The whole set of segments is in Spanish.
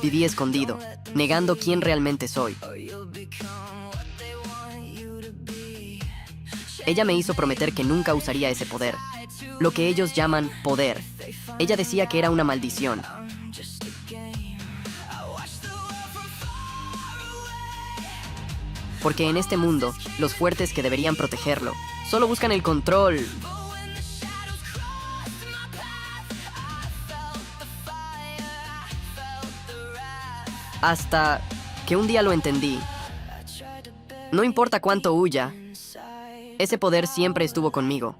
Viví escondido, negando quién realmente soy. Ella me hizo prometer que nunca usaría ese poder, lo que ellos llaman poder. Ella decía que era una maldición. Porque en este mundo, los fuertes que deberían protegerlo, solo buscan el control. Hasta que un día lo entendí. No importa cuánto huya, ese poder siempre estuvo conmigo.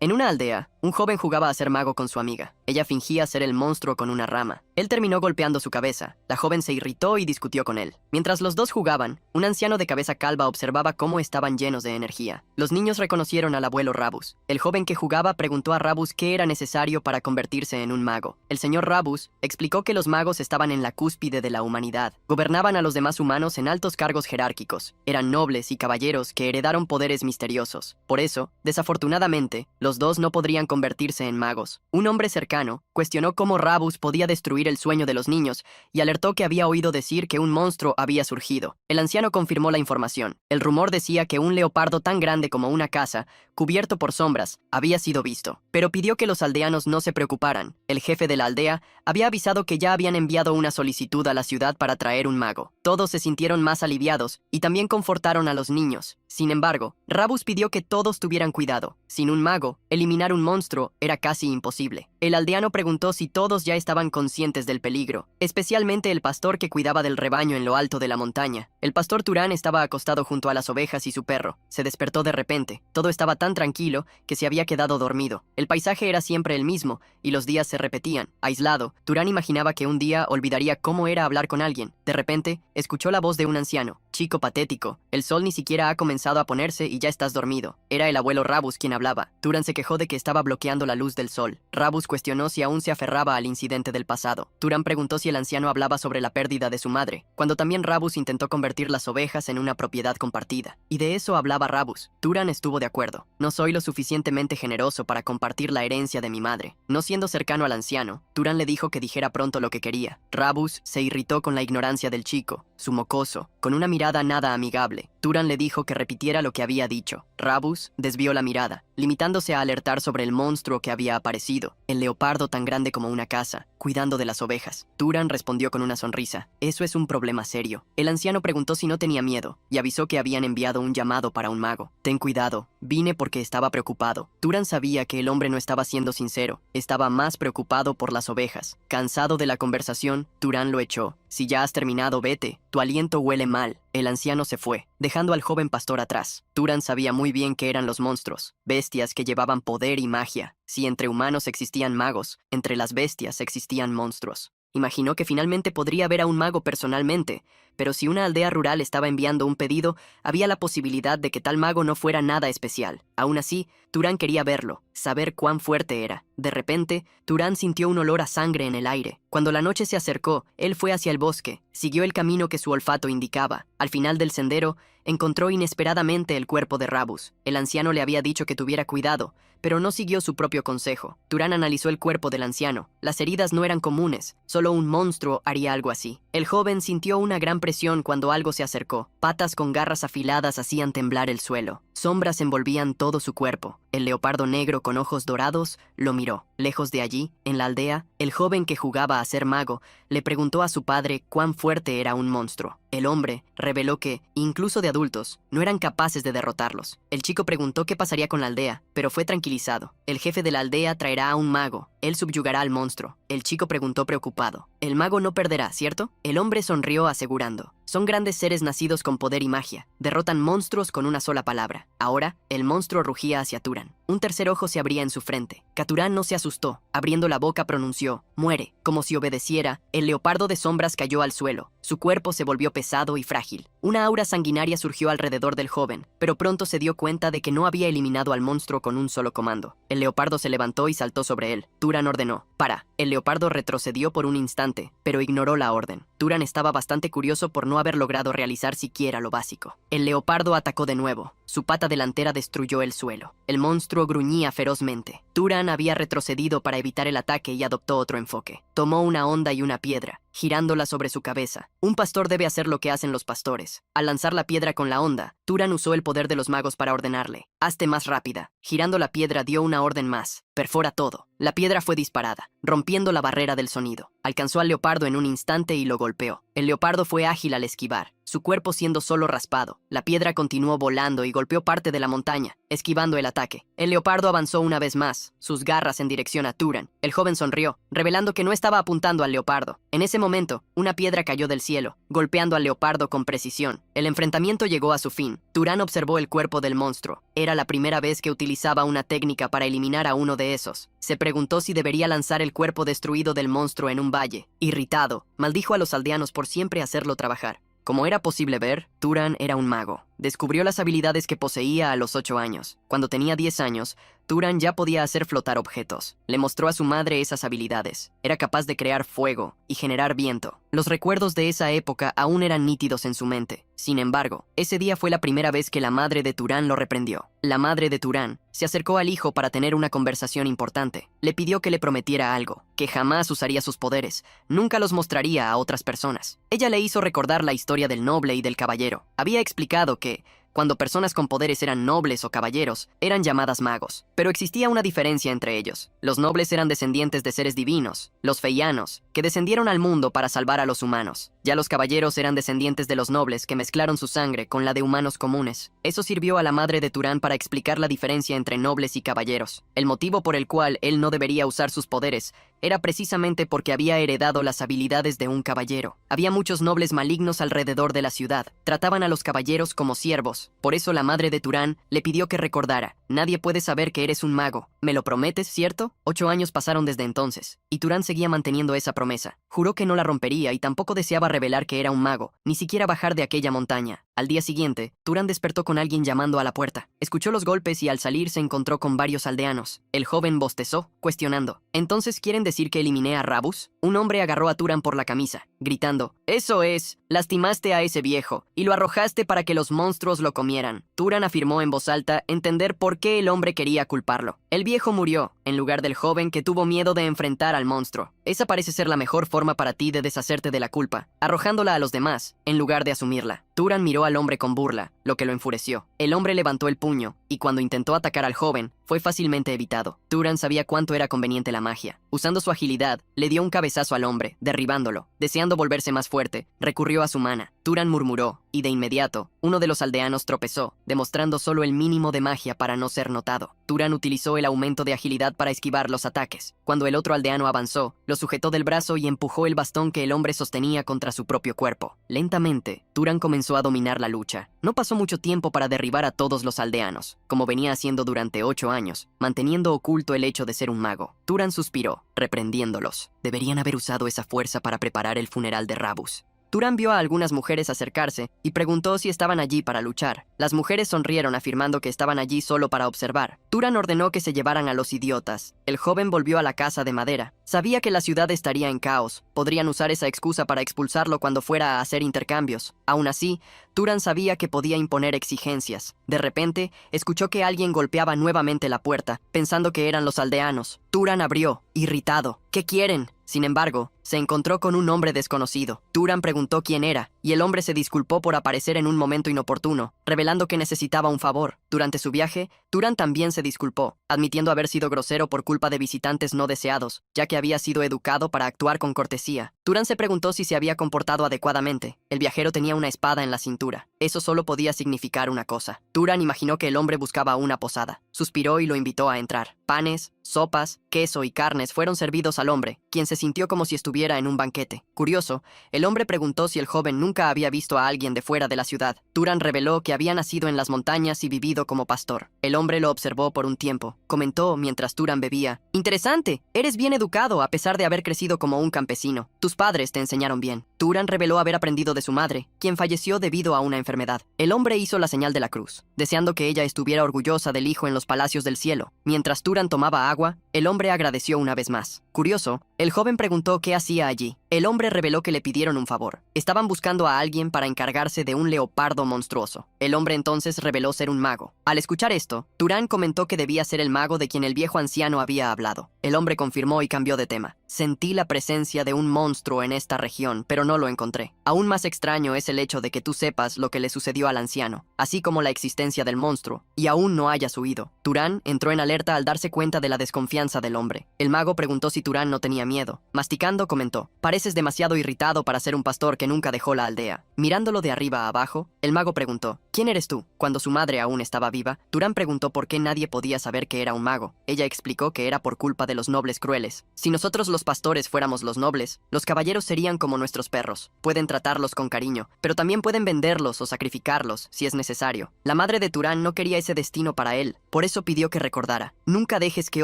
En una aldea, un joven jugaba a ser mago con su amiga. Ella fingía ser el monstruo con una rama. Él terminó golpeando su cabeza. La joven se irritó y discutió con él. Mientras los dos jugaban, un anciano de cabeza calva observaba cómo estaban llenos de energía. Los niños reconocieron al abuelo Rabus. El joven que jugaba preguntó a Rabus qué era necesario para convertirse en un mago. El señor Rabus explicó que los magos estaban en la cúspide de la humanidad. Gobernaban a los demás humanos en altos cargos jerárquicos. Eran nobles y caballeros que heredaron poderes misteriosos. Por eso, desafortunadamente, los dos no podrían convertirse en magos. Un hombre cercano cuestionó cómo Rabus podía destruir el sueño de los niños y alertó que había oído decir que un monstruo había surgido. El anciano confirmó la información. El rumor decía que un leopardo tan grande como una casa, cubierto por sombras, había sido visto. Pero pidió que los aldeanos no se preocuparan. El jefe de la aldea había avisado que ya habían enviado una solicitud a la ciudad para traer un mago. Todos se sintieron más aliviados y también confortaron a los niños. Sin embargo, Rabus pidió que todos tuvieran cuidado. Sin un mago, eliminar un monstruo era casi imposible. El aldeano preguntó si todos ya estaban conscientes del peligro, especialmente el pastor que cuidaba del rebaño en lo alto de la montaña. El pastor Turán estaba acostado junto a las ovejas y su perro. Se despertó de repente. Todo estaba tan tranquilo que se había quedado dormido. El paisaje era siempre el mismo y los días se repetían. Aislado, Turán imaginaba que un día olvidaría cómo era hablar con alguien. De repente, escuchó la voz de un anciano. Chico patético, el sol ni siquiera ha comenzado a ponerse y ya estás dormido. Era el abuelo Rabus quien hablaba. Turán se quejó de que estaba bloqueando la luz del sol. Rabus cuestionó si aún se aferraba al incidente del pasado. Turán preguntó si el anciano hablaba sobre la pérdida de su madre, cuando también Rabus intentó convertir las ovejas en una propiedad compartida. Y de eso hablaba Rabus. Turán estuvo de acuerdo. No soy lo suficientemente generoso para compartir la herencia de mi madre. No siendo cercano al anciano, Turán le dijo que dijera pronto lo que quería. Rabus se irritó con la ignorancia del chico, su mocoso, con una mirada nada amigable. Turán le dijo que repitiera lo que había dicho. Rabus desvió la mirada, limitándose a alertar sobre el monstruo que había aparecido, el leopardo tan grande como una casa, cuidando de las ovejas. Turán respondió con una sonrisa. Eso es un problema serio. El anciano preguntó si no tenía miedo, y avisó que habían enviado un llamado para un mago. Ten cuidado, vine porque estaba preocupado. Turán sabía que el hombre no estaba siendo sincero, estaba más preocupado por las ovejas. Cansado de la conversación, Turán lo echó. Si ya has terminado, vete, tu aliento huele mal. El anciano se fue, dejando al joven pastor atrás. Turán sabía muy bien que eran los monstruos, bestias que llevaban poder y magia. Si entre humanos existían magos, entre las bestias existían monstruos. Imaginó que finalmente podría ver a un mago personalmente, pero si una aldea rural estaba enviando un pedido, había la posibilidad de que tal mago no fuera nada especial. Aún así, Turán quería verlo, saber cuán fuerte era. De repente, Turán sintió un olor a sangre en el aire. Cuando la noche se acercó, él fue hacia el bosque, siguió el camino que su olfato indicaba. Al final del sendero, encontró inesperadamente el cuerpo de Rabus. El anciano le había dicho que tuviera cuidado, pero no siguió su propio consejo. Turán analizó el cuerpo del anciano. Las heridas no eran comunes, solo un monstruo haría algo así. El joven sintió una gran presión cuando algo se acercó. Patas con garras afiladas hacían temblar el suelo. Sombras envolvían todo su cuerpo. El leopardo negro con ojos dorados lo miró. Lejos de allí, en la aldea, el joven que jugaba a ser mago le preguntó a su padre cuán fuerte era un monstruo. El hombre reveló que, incluso de adultos, no eran capaces de derrotarlos. El chico preguntó qué pasaría con la aldea, pero fue tranquilizado. El jefe de la aldea traerá a un mago. Él subyugará al monstruo. El chico preguntó preocupado. El mago no perderá, ¿cierto? El hombre sonrió asegurando. Son grandes seres nacidos con poder y magia. Derrotan monstruos con una sola palabra. Ahora, el monstruo rugía hacia Turan. Un tercer ojo se abría en su frente. Caturan no se asustó. Abriendo la boca pronunció, «Muere». Como si obedeciera, el leopardo de sombras cayó al suelo. Su cuerpo se volvió pesado y frágil. Una aura sanguinaria surgió alrededor del joven, pero pronto se dio cuenta de que no había eliminado al monstruo con un solo comando. El leopardo se levantó y saltó sobre él. Turan ordenó, «Para». El leopardo retrocedió por un instante, pero ignoró la orden. Turan estaba bastante curioso por no haber logrado realizar siquiera lo básico. El leopardo atacó de nuevo. Su pata delantera destruyó el suelo. El monstruo gruñía ferozmente. Turan había retrocedido para evitar el ataque y adoptó otro enfoque. Tomó una honda y una piedra, girándola sobre su cabeza. Un pastor debe hacer lo que hacen los pastores. Al lanzar la piedra con la honda, Turan usó el poder de los magos para ordenarle, «Hazte más rápida». Girando la piedra dio una orden más, «Perfora todo». La piedra fue disparada, rompiendo la barrera del sonido. Alcanzó al leopardo en un instante y lo golpeó. El leopardo fue ágil al esquivar, su cuerpo siendo solo raspado. La piedra continuó volando y golpeó parte de la montaña, esquivando el ataque. El leopardo avanzó una vez más, sus garras en dirección a Turan. El joven sonrió, revelando que no estaba apuntando al leopardo. En ese momento, una piedra cayó del cielo, golpeando al leopardo con precisión. El enfrentamiento llegó a su fin. Turan observó el cuerpo del monstruo. Era la primera vez que utilizaba una técnica para eliminar a uno de esos. Se preguntó si debería lanzar el cuerpo destruido del monstruo en un valle. Irritado, maldijo a los aldeanos por siempre hacerlo trabajar. Como era posible ver, Turan era un mago. Descubrió las habilidades que poseía a los 8 años. Cuando tenía 10 años, Turan ya podía hacer flotar objetos. Le mostró a su madre esas habilidades. Era capaz de crear fuego y generar viento. Los recuerdos de esa época aún eran nítidos en su mente. Sin embargo, ese día fue la primera vez que la madre de Turan lo reprendió. La madre de Turan se acercó al hijo para tener una conversación importante. Le pidió que le prometiera algo, que jamás usaría sus poderes, nunca los mostraría a otras personas. Ella le hizo recordar la historia del noble y del caballero. Había explicado que, cuando personas con poderes eran nobles o caballeros, eran llamadas magos. Pero existía una diferencia entre ellos. Los nobles eran descendientes de seres divinos, los feianos, que descendieron al mundo para salvar a los humanos. Ya los caballeros eran descendientes de los nobles que mezclaron su sangre con la de humanos comunes. Eso sirvió a la madre de Turan para explicar la diferencia entre nobles y caballeros. El motivo por el cual él no debería usar sus poderes era precisamente porque había heredado las habilidades de un caballero. Había muchos nobles malignos alrededor de la ciudad. Trataban a los caballeros como siervos. Por eso la madre de Turan le pidió que recordara, «Nadie puede saber que eres un mago. ¿Me lo prometes, cierto?». 8 años pasaron desde entonces, y Turan seguía manteniendo esa promesa. Juró que no la rompería y tampoco deseaba revelar que era un mago, ni siquiera bajar de aquella montaña. Al día siguiente, Turan despertó con alguien llamando a la puerta. Escuchó los golpes y al salir se encontró con varios aldeanos. El joven bostezó, cuestionando, «¿Entonces quieren decir que eliminé a Rabus?». Un hombre agarró a Turan por la camisa, gritando, «Eso es, lastimaste a ese viejo, y lo arrojaste para que los monstruos lo comieran». Turan afirmó en voz alta entender por qué el hombre quería culparlo. El viejo murió, en lugar del joven que tuvo miedo de enfrentar al monstruo. Esa parece ser la mejor forma para ti de deshacerte de la culpa, arrojándola a los demás, en lugar de asumirla. Turan miró al hombre con burla, lo que lo enfureció. El hombre levantó el puño, y cuando intentó atacar al joven, fue fácilmente evitado. Turan sabía cuánto era conveniente la magia. Usando su agilidad, le dio un cabezazo al hombre, derribándolo. Deseando volverse más fuerte, recurrió a su mana. Turan murmuró, y de inmediato, uno de los aldeanos tropezó, demostrando solo el mínimo de magia para no ser notado. Turan utilizó el aumento de agilidad para esquivar los ataques. Cuando el otro aldeano avanzó, lo sujetó del brazo y empujó el bastón que el hombre sostenía contra su propio cuerpo. Lentamente, Turan comenzó a dominar la lucha. No pasó mucho tiempo para derribar a todos los aldeanos, como venía haciendo durante 8 años, manteniendo oculto el hecho de ser un mago. Turan suspiró, reprendiéndolos. Deberían haber usado esa fuerza para preparar el funeral de Rabus. Turan vio a algunas mujeres acercarse y preguntó si estaban allí para luchar. Las mujeres sonrieron afirmando que estaban allí solo para observar. Turan ordenó que se llevaran a los idiotas. El joven volvió a la casa de madera. Sabía que la ciudad estaría en caos. Podrían usar esa excusa para expulsarlo cuando fuera a hacer intercambios. Aún así, Turan sabía que podía imponer exigencias. De repente, escuchó que alguien golpeaba nuevamente la puerta, pensando que eran los aldeanos. Turan abrió, irritado. «¿Qué quieren?». Sin embargo, se encontró con un hombre desconocido. Turan preguntó quién era, y el hombre se disculpó por aparecer en un momento inoportuno, revelando que necesitaba un favor. Durante su viaje, Turan también se disculpó, admitiendo haber sido grosero por culpa de visitantes no deseados, ya que había sido educado para actuar con cortesía. Turan se preguntó si se había comportado adecuadamente. El viajero tenía una espada en la cintura. Eso solo podía significar una cosa. Turan imaginó que el hombre buscaba una posada. Suspiró y lo invitó a entrar. Panes, sopas, queso y carnes fueron servidos al hombre, quien se sintió como si estuviera en un banquete. Curioso, el hombre preguntó si el joven nunca había visto a alguien de fuera de la ciudad. Turan reveló que había nacido en las montañas y vivido como pastor. El hombre lo observó por un tiempo. Comentó mientras Turan bebía: «Interesante, eres bien educado a pesar de haber crecido como un campesino. Tus padres te enseñaron bien». Turan reveló haber aprendido de su madre, quien falleció debido a una enfermedad. El hombre hizo la señal de la cruz, deseando que ella estuviera orgullosa del hijo en los palacios del cielo. Mientras Turan tomaba agua, el hombre agradeció una vez más. Curioso, el joven preguntó qué hacía allí. El hombre reveló que le pidieron un favor. Estaban buscando a alguien para encargarse de un leopardo monstruoso. El hombre entonces reveló ser un mago. Al escuchar esto, Turan comentó que debía ser el mago de quien el viejo anciano había hablado. El hombre confirmó y cambió de tema. Sentí la presencia de un monstruo en esta región, pero no lo encontré. Aún más extraño es el hecho de que tú sepas lo que le sucedió al anciano, así como la existencia del monstruo, y aún no hayas huido. Turan entró en alerta al darse cuenta de la desconfianza del hombre. El mago preguntó si Turan no tenía miedo. Masticando, comentó: «Pareces demasiado irritado para ser un pastor que nunca dejó la aldea». Mirándolo de arriba a abajo, el mago preguntó: «¿Quién eres tú?». Cuando su madre aún estaba viva, Turan preguntó por qué nadie podía saber que era un mago. Ella explicó que era por culpa de los nobles crueles. «Si nosotros los pastores fuéramos los nobles, los caballeros serían como nuestros perros. Pueden tratarlos con cariño, pero también pueden venderlos o sacrificarlos si es necesario». La madre de Turan no quería ese destino para él, por eso pidió que recordara: «Nunca dejes que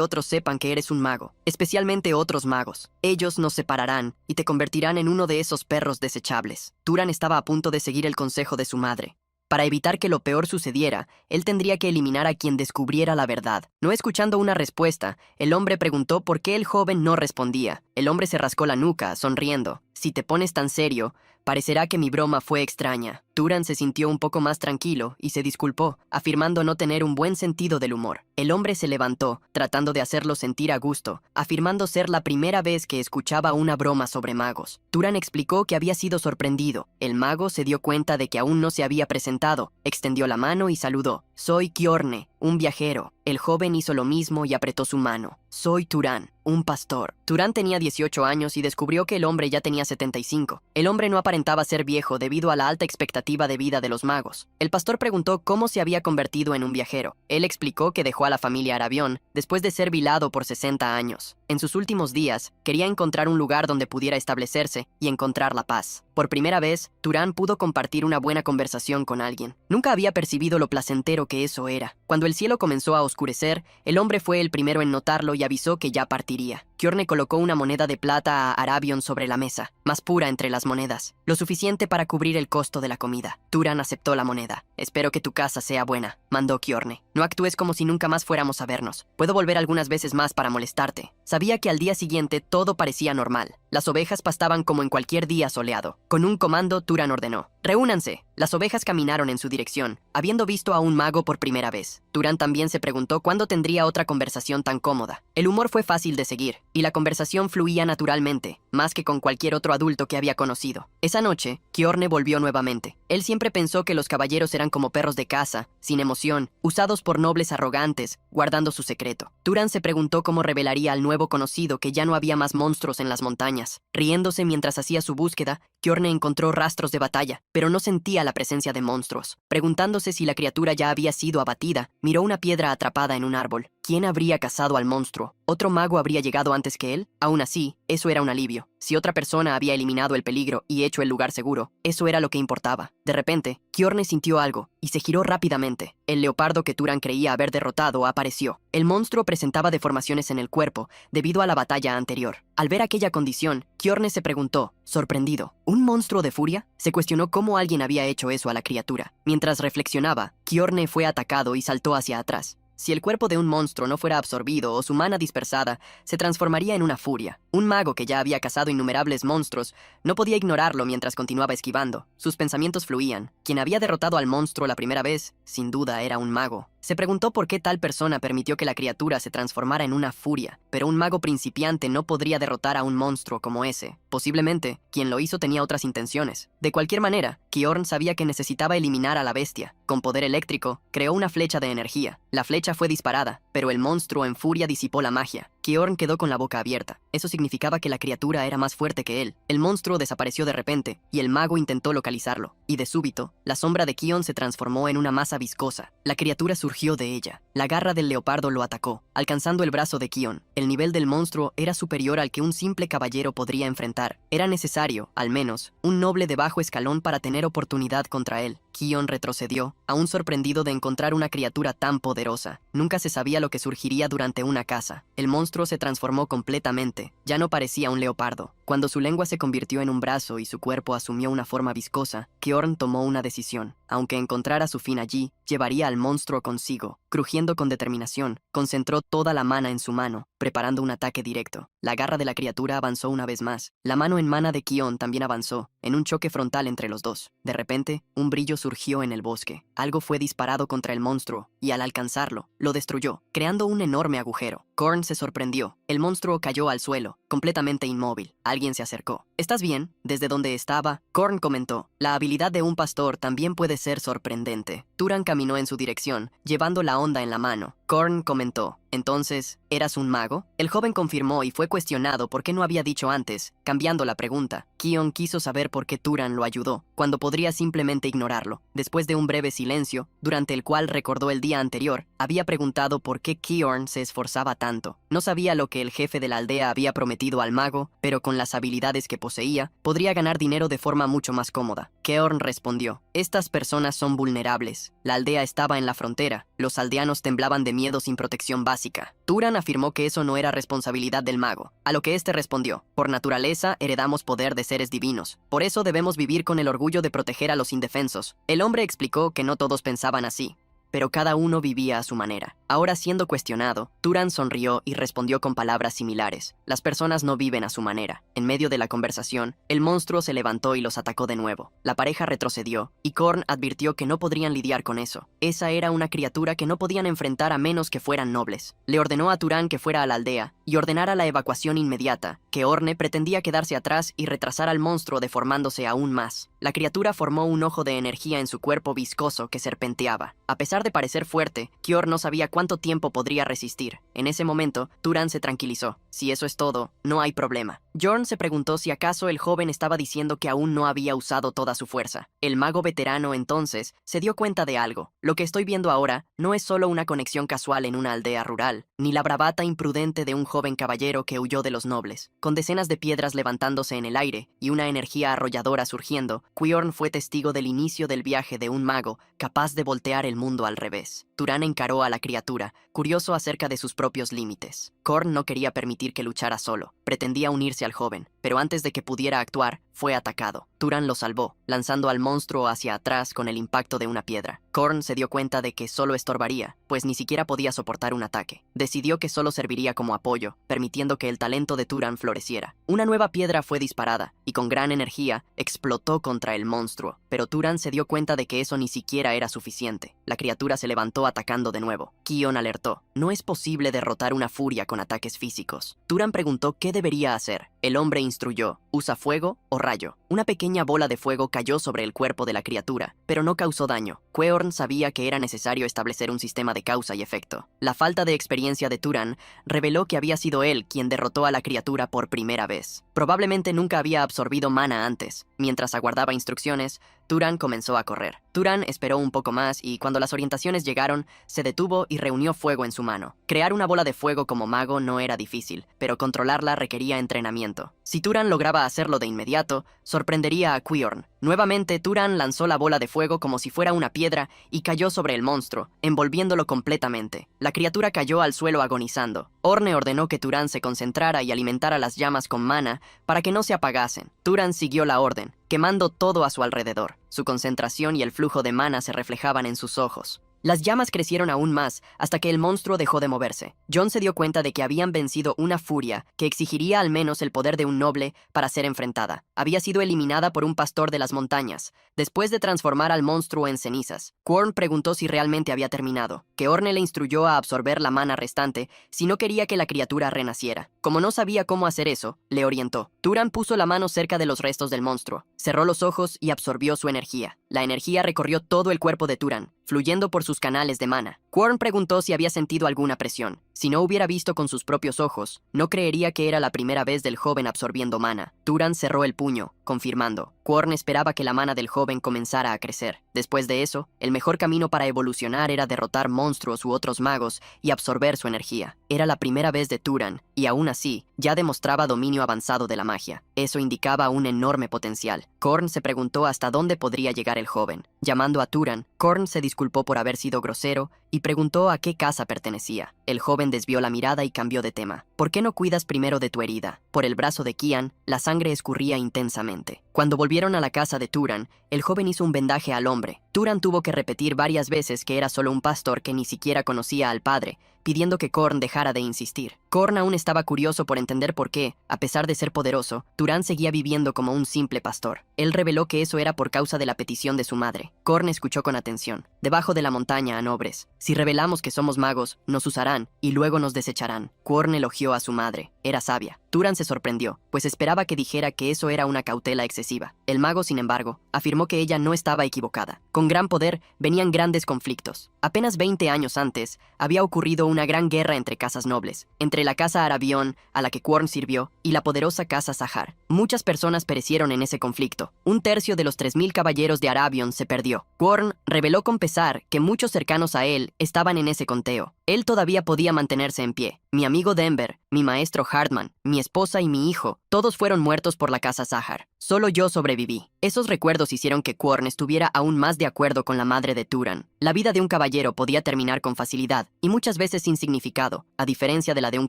otros sepan que eres un mago, especialmente otros magos. Ellos nos separarán y te convertirán en uno de esos perros desechables». Turan estaba a punto de seguir el consejo de su madre. Para evitar que lo peor sucediera, él tendría que eliminar a quien descubriera la verdad. No escuchando una respuesta, el hombre preguntó por qué el joven no respondía. El hombre se rascó la nuca, sonriendo. «Si te pones tan serio, parecerá que mi broma fue extraña». Turan se sintió un poco más tranquilo y se disculpó, afirmando no tener un buen sentido del humor. El hombre se levantó, tratando de hacerlo sentir a gusto, afirmando ser la primera vez que escuchaba una broma sobre magos. Turan explicó que había sido sorprendido. El mago se dio cuenta de que aún no se había presentado, extendió la mano y saludó: «Soy Kiorne, un viajero». El joven hizo lo mismo y apretó su mano. «Soy Turan, un pastor». Turan tenía 18 años y descubrió que el hombre ya tenía 75. El hombre no aparentaba ser viejo debido a la alta expectativa de vida de los magos. El pastor preguntó cómo se había convertido en un viajero. Él explicó que dejó a la familia Arabión después de ser vilado por 60 años. En sus últimos días, quería encontrar un lugar donde pudiera establecerse y encontrar la paz. Por primera vez, Turan pudo compartir una buena conversación con alguien. Nunca había percibido lo placentero que eso era. Cuando el cielo comenzó a oscurecer, el hombre fue el primero en notarlo y avisó que ya partiría. Kiorne colocó una moneda de plata a Arabión sobre la mesa, más pura entre las monedas, lo suficiente para cubrir el costo de la comida. Turan aceptó la moneda. «Espero que tu casa sea buena», mandó Kiorne. «No actúes como si nunca más fuéramos a vernos. Puedo volver algunas veces más para molestarte». Sabía que al día siguiente todo parecía normal. Las ovejas pastaban como en cualquier día soleado. Con un comando, Turan ordenó: «Reúnanse». Las ovejas caminaron en su dirección, habiendo visto a un mago por primera vez. Turan también se preguntó cuándo tendría otra conversación tan cómoda. El humor fue fácil de seguir, y la conversación fluía naturalmente, más que con cualquier otro adulto que había conocido. Esa noche, Kiorne volvió nuevamente. Él siempre pensó que los caballeros eran como perros de caza, sin emoción, usados por nobles arrogantes, guardando su secreto. Turan se preguntó cómo revelaría al nuevo conocido que ya no había más monstruos en las montañas. Riéndose mientras hacía su búsqueda, Kiorne encontró rastros de batalla, pero no sentía la presencia de monstruos. Preguntándose si la criatura ya había sido abatida, miró una piedra atrapada en un árbol. ¿Quién habría cazado al monstruo? ¿Otro mago habría llegado antes que él? Aún así, eso era un alivio. Si otra persona había eliminado el peligro y hecho el lugar seguro, eso era lo que importaba. De repente, Kiorne sintió algo y se giró rápidamente. El leopardo que Turan creía haber derrotado apareció. El monstruo presentaba deformaciones en el cuerpo debido a la batalla anterior. Al ver aquella condición, Kiorne se preguntó, sorprendido: ¿un monstruo de furia? Se cuestionó cómo alguien había hecho eso a la criatura. Mientras reflexionaba, Kiorne fue atacado y saltó hacia atrás. Si el cuerpo de un monstruo no fuera absorbido o su mana dispersada, se transformaría en una furia. Un mago que ya había cazado innumerables monstruos no podía ignorarlo mientras continuaba esquivando. Sus pensamientos fluían. Quien había derrotado al monstruo la primera vez, sin duda era un mago. Se preguntó por qué tal persona permitió que la criatura se transformara en una furia, pero un mago principiante no podría derrotar a un monstruo como ese. Posiblemente, quien lo hizo tenía otras intenciones. De cualquier manera, Kiorn sabía que necesitaba eliminar a la bestia. Con poder eléctrico, creó una flecha de energía. La flecha fue disparada, pero el monstruo en furia disipó la magia. Kiorn quedó con la boca abierta. Eso significaba que la criatura era más fuerte que él. El monstruo desapareció de repente, y el mago intentó localizarlo. Y de súbito, la sombra de Kion se transformó en una masa viscosa. La criatura surgió de ella. La garra del leopardo lo atacó, alcanzando el brazo de Kion. El nivel del monstruo era superior al que un simple caballero podría enfrentar. Era necesario, al menos, un noble de bajo escalón para tener oportunidad contra él. Kion retrocedió, aún sorprendido de encontrar una criatura tan poderosa. Nunca se sabía lo que surgiría durante una caza. El monstruo se transformó completamente. Ya no parecía un leopardo. Cuando su lengua se convirtió en un brazo y su cuerpo asumió una forma viscosa, Kiorn tomó una decisión. Aunque encontrara su fin allí, llevaría al monstruo consigo. Crujiendo con determinación, concentró toda la mana en su mano, preparando un ataque directo. La garra de la criatura avanzó una vez más. La mano en mana de Kion también avanzó, en un choque frontal entre los dos. De repente, un brillo surgió en el bosque. Algo fue disparado contra el monstruo, y al alcanzarlo, lo destruyó, creando un enorme agujero. Korn se sorprendió. El monstruo cayó al suelo, completamente inmóvil. Alguien se acercó. ¿Estás bien? Desde donde estaba, Korn comentó. La habilidad de un pastor también puede ser sorprendente. Turan caminó en su dirección, llevando la onda en la mano. Korn comentó. Entonces, ¿eras un mago? El joven confirmó y fue cuestionado por qué no había dicho antes, cambiando la pregunta. Kion quiso saber por qué Turan lo ayudó, cuando podría simplemente ignorarlo. Después de un breve silencio, durante el cual recordó el día anterior, había preguntado por qué Kiorn se esforzaba tanto. No sabía lo que el jefe de la aldea había prometido al mago, pero con las habilidades que poseía, podría ganar dinero de forma mucho más cómoda. Kiorn respondió. Estas personas son vulnerables. La aldea estaba en la frontera. Los aldeanos temblaban de miedo sin protección básica. Turan afirmó que eso no era responsabilidad del mago, a lo que éste respondió. Por naturaleza, heredamos poder de seres divinos. Por eso debemos vivir con el orgullo de proteger a los indefensos. El hombre explicó que no todos pensaban así, pero cada uno vivía a su manera. Ahora siendo cuestionado, Turan sonrió y respondió con palabras similares. Las personas no viven a su manera. En medio de la conversación, el monstruo se levantó y los atacó de nuevo. La pareja retrocedió, y Korn advirtió que no podrían lidiar con eso. Esa era una criatura que no podían enfrentar a menos que fueran nobles. Le ordenó a Turan que fuera a la aldea y ordenara la evacuación inmediata, que Orne pretendía quedarse atrás y retrasar al monstruo deformándose aún más. La criatura formó un ojo de energía en su cuerpo viscoso que serpenteaba. A pesar de parecer fuerte, Kior no sabía cuánto tiempo podría resistir. En ese momento, Turan se tranquilizó. Si eso es todo, no hay problema. Jorn se preguntó si acaso el joven estaba diciendo que aún no había usado toda su fuerza. El mago veterano entonces se dio cuenta de algo. Lo que estoy viendo ahora no es solo una conexión casual en una aldea rural, ni la bravata imprudente de un joven caballero que huyó de los nobles. Con decenas de piedras levantándose en el aire y una energía arrolladora surgiendo, Quiorn fue testigo del inicio del viaje de un mago capaz de voltear el mundo al revés. Turan encaró a la criatura, curioso acerca de sus propios límites. Korn no quería permitir que luchara solo. Pretendía unirse al joven, pero antes de que pudiera actuar, fue atacado. Turan lo salvó, lanzando al monstruo hacia atrás con el impacto de una piedra. Korn se dio cuenta de que solo estorbaría, pues ni siquiera podía soportar un ataque. Decidió que solo serviría como apoyo, permitiendo que el talento de Turan floreciera. Una nueva piedra fue disparada, y con gran energía, explotó contra el monstruo. Pero Turan se dio cuenta de que eso ni siquiera era suficiente. La criatura se levantó atacando de nuevo. Kion alertó. No es posible derrotar una furia con ataques físicos. Turan preguntó qué debería hacer. El hombre instruyó. ¿Usa fuego o rayo? Una pequeña bola de fuego cayó sobre el cuerpo de la criatura, pero no causó daño. Quiorn sabía que era necesario establecer un sistema de causa y efecto. La falta de experiencia de Turan reveló que había sido él quien derrotó a la criatura por primera vez. Probablemente nunca había absorbido mana antes. Mientras aguardaba instrucciones, Turan comenzó a correr. Turan esperó un poco más y cuando las orientaciones llegaron, se detuvo y reunió fuego en su mano. Crear una bola de fuego como mago no era difícil, pero controlarla requería entrenamiento. Si Turan lograba hacerlo de inmediato, sorprendería a Quiorn. Nuevamente, Turan lanzó la bola de fuego como si fuera una piedra y cayó sobre el monstruo, envolviéndolo completamente. La criatura cayó al suelo agonizando. Orne ordenó que Turan se concentrara y alimentara las llamas con mana para que no se apagasen. Turan siguió la orden, quemando todo a su alrededor. Su concentración y el flujo de mana se reflejaban en sus ojos. Las llamas crecieron aún más hasta que el monstruo dejó de moverse. Jon se dio cuenta de que habían vencido una furia que exigiría al menos el poder de un noble para ser enfrentada. Había sido eliminada por un pastor de las montañas, después de transformar al monstruo en cenizas. Quiorn preguntó si realmente había terminado, que Orne le instruyó a absorber la mana restante si no quería que la criatura renaciera. Como no sabía cómo hacer eso, le orientó. Turan puso la mano cerca de los restos del monstruo, cerró los ojos y absorbió su energía. La energía recorrió todo el cuerpo de Turan, fluyendo por sus canales de mana. Quorn preguntó si había sentido alguna presión. Si no hubiera visto con sus propios ojos, no creería que era la primera vez del joven absorbiendo mana. Turan cerró el puño, confirmando. Quorn esperaba que la mana del joven comenzara a crecer. Después de eso, el mejor camino para evolucionar era derrotar monstruos u otros magos y absorber su energía. Era la primera vez de Turan, y aún así, ya demostraba dominio avanzado de la magia. Eso indicaba un enorme potencial. Quorn se preguntó hasta dónde podría llegar el joven. Llamando a Turan, Quorn se disculpó por haber sido grosero y preguntó a qué casa pertenecía. El joven desvió la mirada y cambió de tema. ¿Por qué no cuidas primero de tu herida? Por el brazo de Kian, la sangre escurría intensamente. Cuando volvieron a la casa de Turan, el joven hizo un vendaje al hombre. Turan tuvo que repetir varias veces que era solo un pastor que ni siquiera conocía al padre, pidiendo que Quorn dejara de insistir. Quorn aún estaba curioso por entender por qué, a pesar de ser poderoso, Turan seguía viviendo como un simple pastor. Él reveló que eso era por causa de la petición de su madre. Quorn escuchó con atención. Debajo de la montaña, a Nobres. Si revelamos que somos magos, nos usarán y luego nos desecharán. Quorn elogió a su madre. Era sabia. Turan se sorprendió, pues esperaba que dijera que eso era una cautela excesiva. El mago, sin embargo, afirmó que ella no estaba equivocada. Con gran poder venían grandes conflictos. Apenas 20 años antes, había ocurrido una gran guerra entre casas nobles, entre la casa Arabión, a la que Quorn sirvió, y la poderosa casa Sahar. Muchas personas perecieron en ese conflicto. Un tercio de los 3000 caballeros de Arabión se perdió. Quorn reveló con pesar que muchos cercanos a él estaban en ese conteo. Él todavía podía mantenerse en pie. Mi amigo Denver, mi maestro Hartman, mi esposa y mi hijo, todos fueron muertos por la casa Sahar. Solo yo sobreviví. Esos recuerdos hicieron que Quorn estuviera aún más de acuerdo con la madre de Turan. La vida de un caballero podía terminar con facilidad y muchas veces sin significado, a diferencia de la de un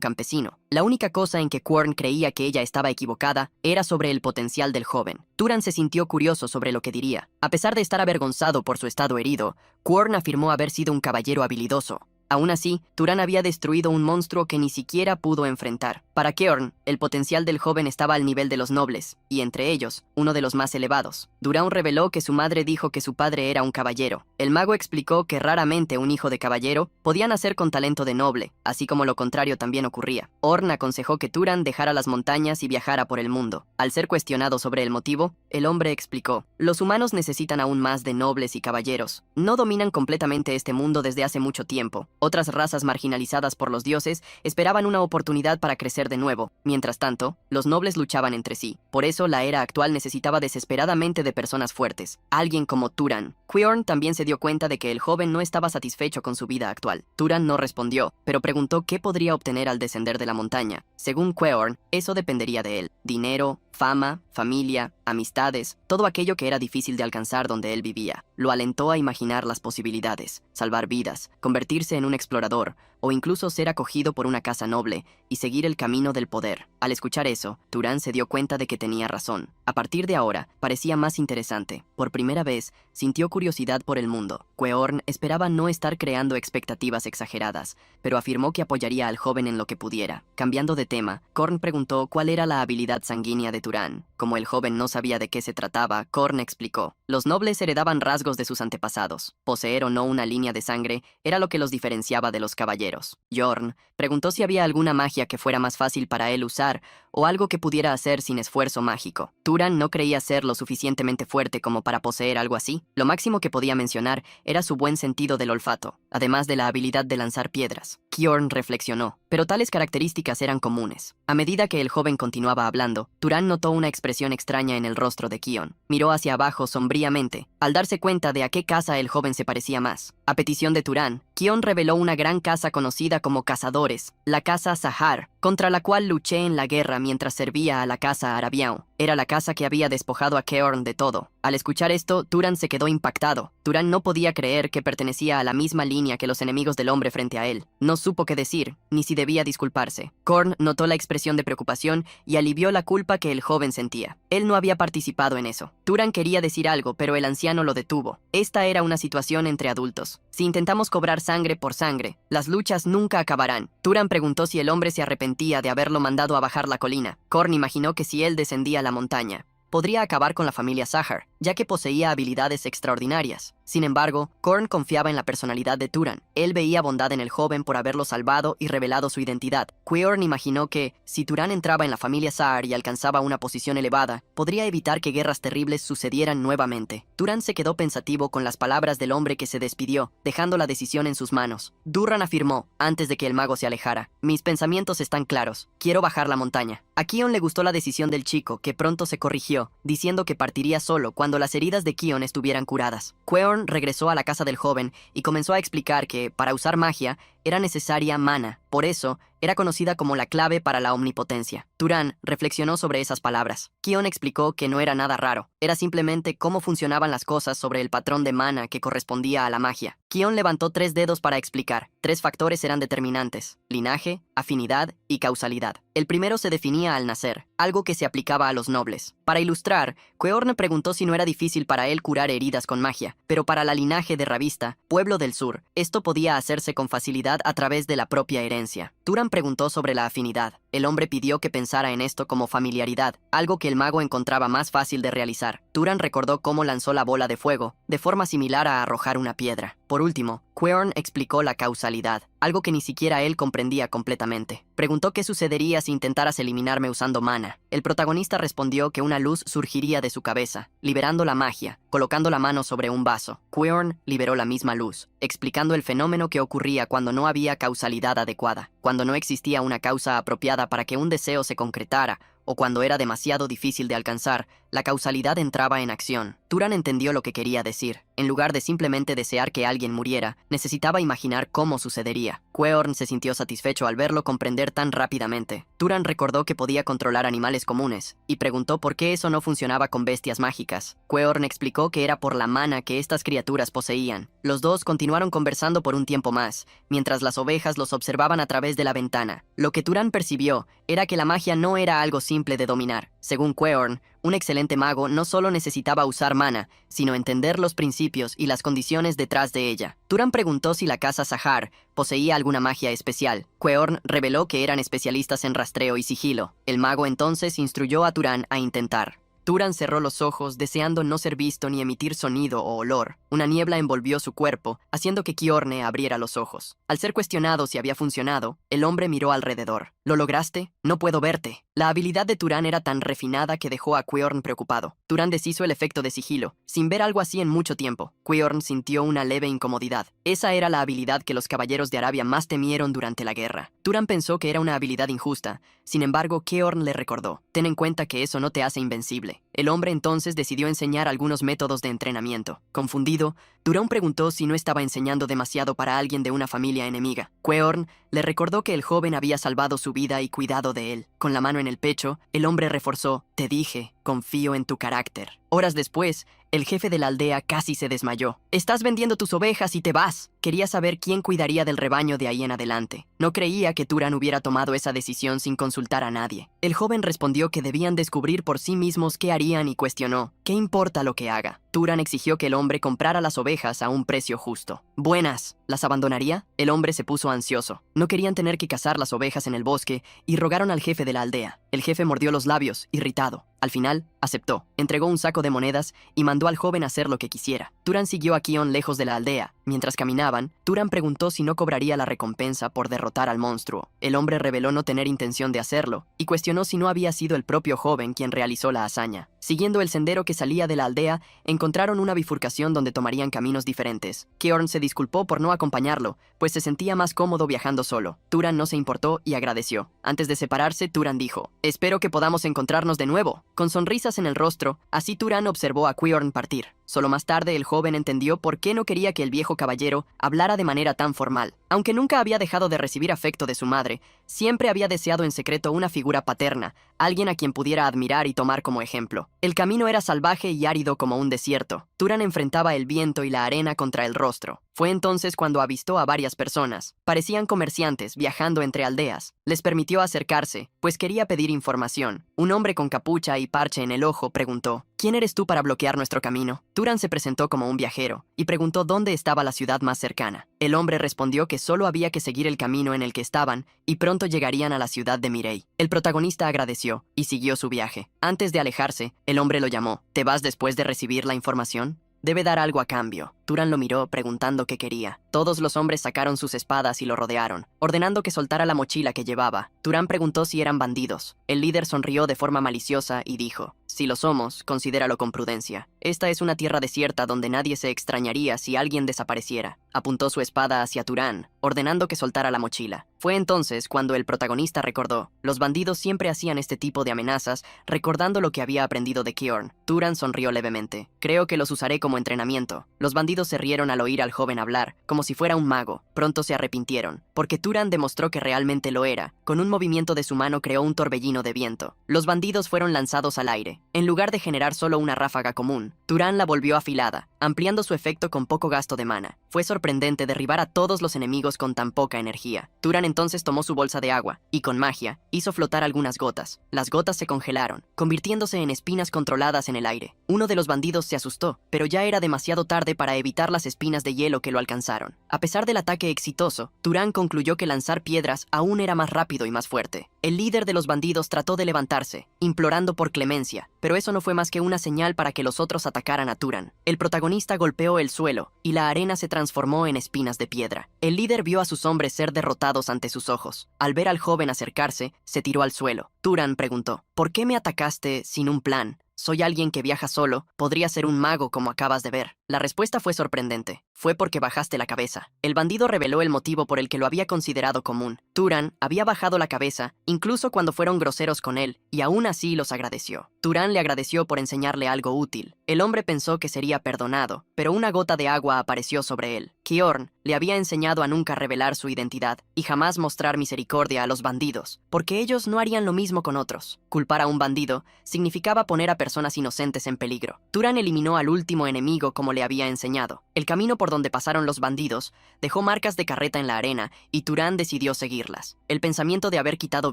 campesino. La única cosa en que Quorn creía que ella estaba equivocada era sobre el potencial del joven. Turan se sintió curioso sobre lo que diría. A pesar de estar avergonzado por su estado herido, Quorn afirmó haber sido un caballero habilidoso. Aún así, Turan había destruido un monstruo que ni siquiera pudo enfrentar. Para Quorn, el potencial del joven estaba al nivel de los nobles, y entre ellos, uno de los más elevados. Turan reveló que su madre dijo que su padre era un caballero. El mago explicó que raramente un hijo de caballero podía nacer con talento de noble, así como lo contrario también ocurría. Orn aconsejó que Turan dejara las montañas y viajara por el mundo. Al ser cuestionado sobre el motivo, el hombre explicó: los humanos necesitan aún más de nobles y caballeros. No dominan completamente este mundo desde hace mucho tiempo. Otras razas marginalizadas por los dioses esperaban una oportunidad para crecer de nuevo. Mientras tanto, los nobles luchaban entre sí. Por eso la era actual necesitaba desesperadamente de personas fuertes. Alguien como Turan. Quorn también se dio cuenta de que el joven no estaba satisfecho con su vida actual. Turan no respondió, pero preguntó qué podría obtener al descender de la montaña. Según Quorn, eso dependería de él. Dinero, fama, familia, amistades, todo aquello que era difícil de alcanzar donde él vivía. Lo alentó a imaginar las posibilidades, salvar vidas, convertirse en un explorador, o incluso ser acogido por una casa noble y seguir el camino del poder. Al escuchar eso, Turan se dio cuenta de que tenía razón. A partir de ahora, parecía más interesante. Por primera vez, sintió curiosidad por el mundo. Quorn esperaba no estar creando expectativas exageradas, pero afirmó que apoyaría al joven en lo que pudiera. Cambiando de tema, Quorn preguntó cuál era la habilidad sanguínea de Turan. Como el joven no sabía de qué se trataba, Quorn explicó: los nobles heredaban rasgos de sus antepasados. Poseer o no una línea de sangre era lo que los diferenciaba de los caballeros. Jorn preguntó si había alguna magia que fuera más fácil para él usar o algo que pudiera hacer sin esfuerzo mágico. Turan no creía ser lo suficientemente fuerte como para poseer algo así. Lo máximo que podía mencionar era su buen sentido del olfato, además de la habilidad de lanzar piedras. Quorn reflexionó, pero tales características eran comunes. A medida que el joven continuaba hablando, Turan notó una expresión extraña en el rostro de Quorn. Miró hacia abajo sombríamente, al darse cuenta de a qué casa el joven se parecía más. A petición de Turan, Quorn reveló una gran casa conocida como cazadores, la casa Sahar, contra la cual luché en la guerra mientras servía a la casa Arabião. Era la casa que había despojado a Quorn de todo. Al escuchar esto, Turan se quedó impactado. Turan no podía creer que pertenecía a la misma línea que los enemigos del hombre frente a él. No supo qué decir, ni si debía disculparse. Quorn notó la expresión de preocupación y alivió la culpa que el joven sentía. Él no había participado en eso. Turan quería decir algo, pero el anciano lo detuvo. Esta era una situación entre adultos. Si intentamos cobrar sangre por sangre, las luchas nunca acabarán. Turan preguntó si el hombre se arrepentía de haberlo mandado a bajar la colina. Quorn imaginó que si él descendía la montaña, podría acabar con la familia Sahar. ya que poseía habilidades extraordinarias. Sin embargo, Korn confiaba en la personalidad de Turan. Él veía bondad en el joven por haberlo salvado y revelado su identidad. Quarren imaginó que, si Turan entraba en la familia Saar y alcanzaba una posición elevada, podría evitar que guerras terribles sucedieran nuevamente. Turan se quedó pensativo con las palabras del hombre que se despidió, dejando la decisión en sus manos. Durran afirmó, antes de que el mago se alejara: «Mis pensamientos están claros. Quiero bajar la montaña». A Kion le gustó la decisión del chico, que pronto se corrigió, diciendo que partiría solo cuando las heridas de Kion estuvieran curadas. Quarren regresó a la casa del joven y comenzó a explicar que, para usar magia, era necesaria mana. Por eso, era conocida como la clave para la omnipotencia. Turan reflexionó sobre esas palabras. Kion explicó que no era nada raro. Era simplemente cómo funcionaban las cosas sobre el patrón de mana que correspondía a la magia. Kion levantó 3 dedos para explicar. 3 factores eran determinantes: linaje, afinidad y causalidad. El primero se definía al nacer, algo que se aplicaba a los nobles. Para ilustrar, Quarren preguntó si no era difícil para él curar heridas con magia, pero para la linaje de Ravista, pueblo del sur, esto podía hacerse con facilidad a través de la propia herencia. Turan preguntó sobre la afinidad. El hombre pidió que pensara en esto como familiaridad, algo que el mago encontraba más fácil de realizar. Turan recordó cómo lanzó la bola de fuego, de forma similar a arrojar una piedra. Por último, Quarren explicó la causalidad, algo que ni siquiera él comprendía completamente. Preguntó qué sucedería si intentaras eliminarme usando mana. El protagonista respondió que una luz surgiría de su cabeza, liberando la magia, colocando la mano sobre un vaso. Quarren liberó la misma luz, explicando el fenómeno que ocurría cuando no había causalidad adecuada, cuando no existía una causa apropiada para que un deseo se concretara, o cuando era demasiado difícil de alcanzar, la causalidad entraba en acción. Turan entendió lo que quería decir. En lugar de simplemente desear que alguien muriera, necesitaba imaginar cómo sucedería. Quarren se sintió satisfecho al verlo comprender tan rápidamente. Turan recordó que podía controlar animales comunes, y preguntó por qué eso no funcionaba con bestias mágicas. Quarren explicó que era por la mana que estas criaturas poseían. Los dos continuaron conversando por un tiempo más, mientras las ovejas los observaban a través de la ventana. Lo que Turan percibió era que la magia no era algo simple de dominar. Según Quarren, un excelente mago no solo necesitaba usar mana, sino entender los principios y las condiciones detrás de ella. Turan preguntó si la casa Sahar poseía alguna magia especial. Quarren reveló que eran especialistas en rastreo y sigilo. El mago entonces instruyó a Turan a intentar. Turan cerró los ojos, deseando no ser visto ni emitir sonido o olor. Una niebla envolvió su cuerpo, haciendo que Kiorne abriera los ojos. Al ser cuestionado si había funcionado, el hombre miró alrededor. «¿Lo lograste? No puedo verte». La habilidad de Turan era tan refinada que dejó a Quarren preocupado. Turan deshizo el efecto de sigilo, sin ver algo así en mucho tiempo. Quarren sintió una leve incomodidad. Esa era la habilidad que los caballeros de Arabia más temieron durante la guerra. Turan pensó que era una habilidad injusta. Sin embargo, Quarren le recordó: «Ten en cuenta que eso no te hace invencible». El hombre entonces decidió enseñar algunos métodos de entrenamiento. Confundido, Turan preguntó si no estaba enseñando demasiado para alguien de una familia enemiga. Quarren le recordó que el joven había salvado su vida y cuidado de él. Con la mano en el pecho, el hombre reforzó: «Te dije, confío en tu carácter». Horas después, el jefe de la aldea casi se desmayó. «Estás vendiendo tus ovejas y te vas». Quería saber quién cuidaría del rebaño de ahí en adelante. No creía que Turan hubiera tomado esa decisión sin consultar a nadie. El joven respondió que debían descubrir por sí mismos qué harían y cuestionó: «¿Qué importa lo que haga?». Turan exigió que el hombre comprara las ovejas a un precio justo. «Buenas». ¿Las abandonaría? El hombre se puso ansioso. No querían tener que cazar las ovejas en el bosque y rogaron al jefe de la aldea. El jefe mordió los labios, irritado. Al final, aceptó. Entregó un saco de monedas y mandó al joven hacer lo que quisiera. Turan siguió a Kion lejos de la aldea. Mientras caminaban, Turan preguntó si no cobraría la recompensa por derrotar al monstruo. El hombre reveló no tener intención de hacerlo y cuestionó si no había sido el propio joven quien realizó la hazaña. Siguiendo el sendero que salía de la aldea, encontraron una bifurcación donde tomarían caminos diferentes. Kiorn se disculpó por no acompañarlo, pues se sentía más cómodo viajando solo. Turan no se importó y agradeció. Antes de separarse, Turan dijo: «Espero que podamos encontrarnos de nuevo». Con sonrisas en el rostro, así Turan observó a Quarren partir. Solo más tarde el joven entendió por qué no quería que el viejo caballero hablara de manera tan formal. Aunque nunca había dejado de recibir afecto de su madre, siempre había deseado en secreto una figura paterna, alguien a quien pudiera admirar y tomar como ejemplo. El camino era salvaje y árido como un desierto. Turan enfrentaba el viento y la arena contra el rostro. Fue entonces cuando avistó a varias personas. Parecían comerciantes viajando entre aldeas. Les permitió acercarse, pues quería pedir información. Un hombre con capucha y parche en el ojo preguntó: ¿Quién eres tú para bloquear nuestro camino? Turan se presentó como un viajero y preguntó dónde estaba la ciudad más cercana. El hombre respondió que solo había que seguir el camino en el que estaban y pronto llegarían a la ciudad de Mirei. El protagonista agradeció y siguió su viaje. Antes de alejarse, el hombre lo llamó. ¿Te vas después de recibir la información? Debe dar algo a cambio. Turan lo miró preguntando qué quería. Todos los hombres sacaron sus espadas y lo rodearon, ordenando que soltara la mochila que llevaba. Turan preguntó si eran bandidos. El líder sonrió de forma maliciosa y dijo: si lo somos, considéralo con prudencia. Esta es una tierra desierta donde nadie se extrañaría si alguien desapareciera. Apuntó su espada hacia Turan, ordenando que soltara la mochila. Fue entonces cuando el protagonista recordó: los bandidos siempre hacían este tipo de amenazas, recordando lo que había aprendido de Kjorn. Turan sonrió levemente. Creo que los usaré como entrenamiento. Los bandidos se rieron al oír al joven hablar, como si fuera un mago. Pronto se arrepintieron, porque Turan demostró que realmente lo era. Con un movimiento de su mano creó un torbellino de viento. Los bandidos fueron lanzados al aire. En lugar de generar solo una ráfaga común, Turan la volvió afilada, ampliando su efecto con poco gasto de mana. Fue sorprendente derribar a todos los enemigos con tan poca energía. Turan entonces tomó su bolsa de agua y, con magia, hizo flotar algunas gotas. Las gotas se congelaron, convirtiéndose en espinas controladas en el aire. Uno de los bandidos se asustó, pero ya era demasiado tarde para evitar las espinas de hielo que lo alcanzaron. A pesar del ataque exitoso, Turan concluyó que lanzar piedras aún era más rápido y más fuerte. El líder de los bandidos trató de levantarse, implorando por clemencia, pero eso no fue más que una señal para que los otros atacaran a Turan. El protagonista golpeó el suelo, y la arena se transformó en espinas de piedra. El líder vio a sus hombres ser derrotados ante sus ojos. Al ver al joven acercarse, se tiró al suelo. Turan preguntó: ¿por qué me atacaste sin un plan? Soy alguien que viaja solo, podría ser un mago como acabas de ver. La respuesta fue sorprendente. Fue porque bajaste la cabeza. El bandido reveló el motivo por el que lo había considerado común. Turan había bajado la cabeza, incluso cuando fueron groseros con él, y aún así los agradeció. Turan le agradeció por enseñarle algo útil. El hombre pensó que sería perdonado, pero una gota de agua apareció sobre él. Kjorn le había enseñado a nunca revelar su identidad y jamás mostrar misericordia a los bandidos, porque ellos no harían lo mismo con otros. Culpar a un bandido significaba poner a personas inocentes en peligro. Turan eliminó al último enemigo como le había enseñado. El camino por donde pasaron los bandidos dejó marcas de carreta en la arena y Turan decidió seguirlas. El pensamiento de haber quitado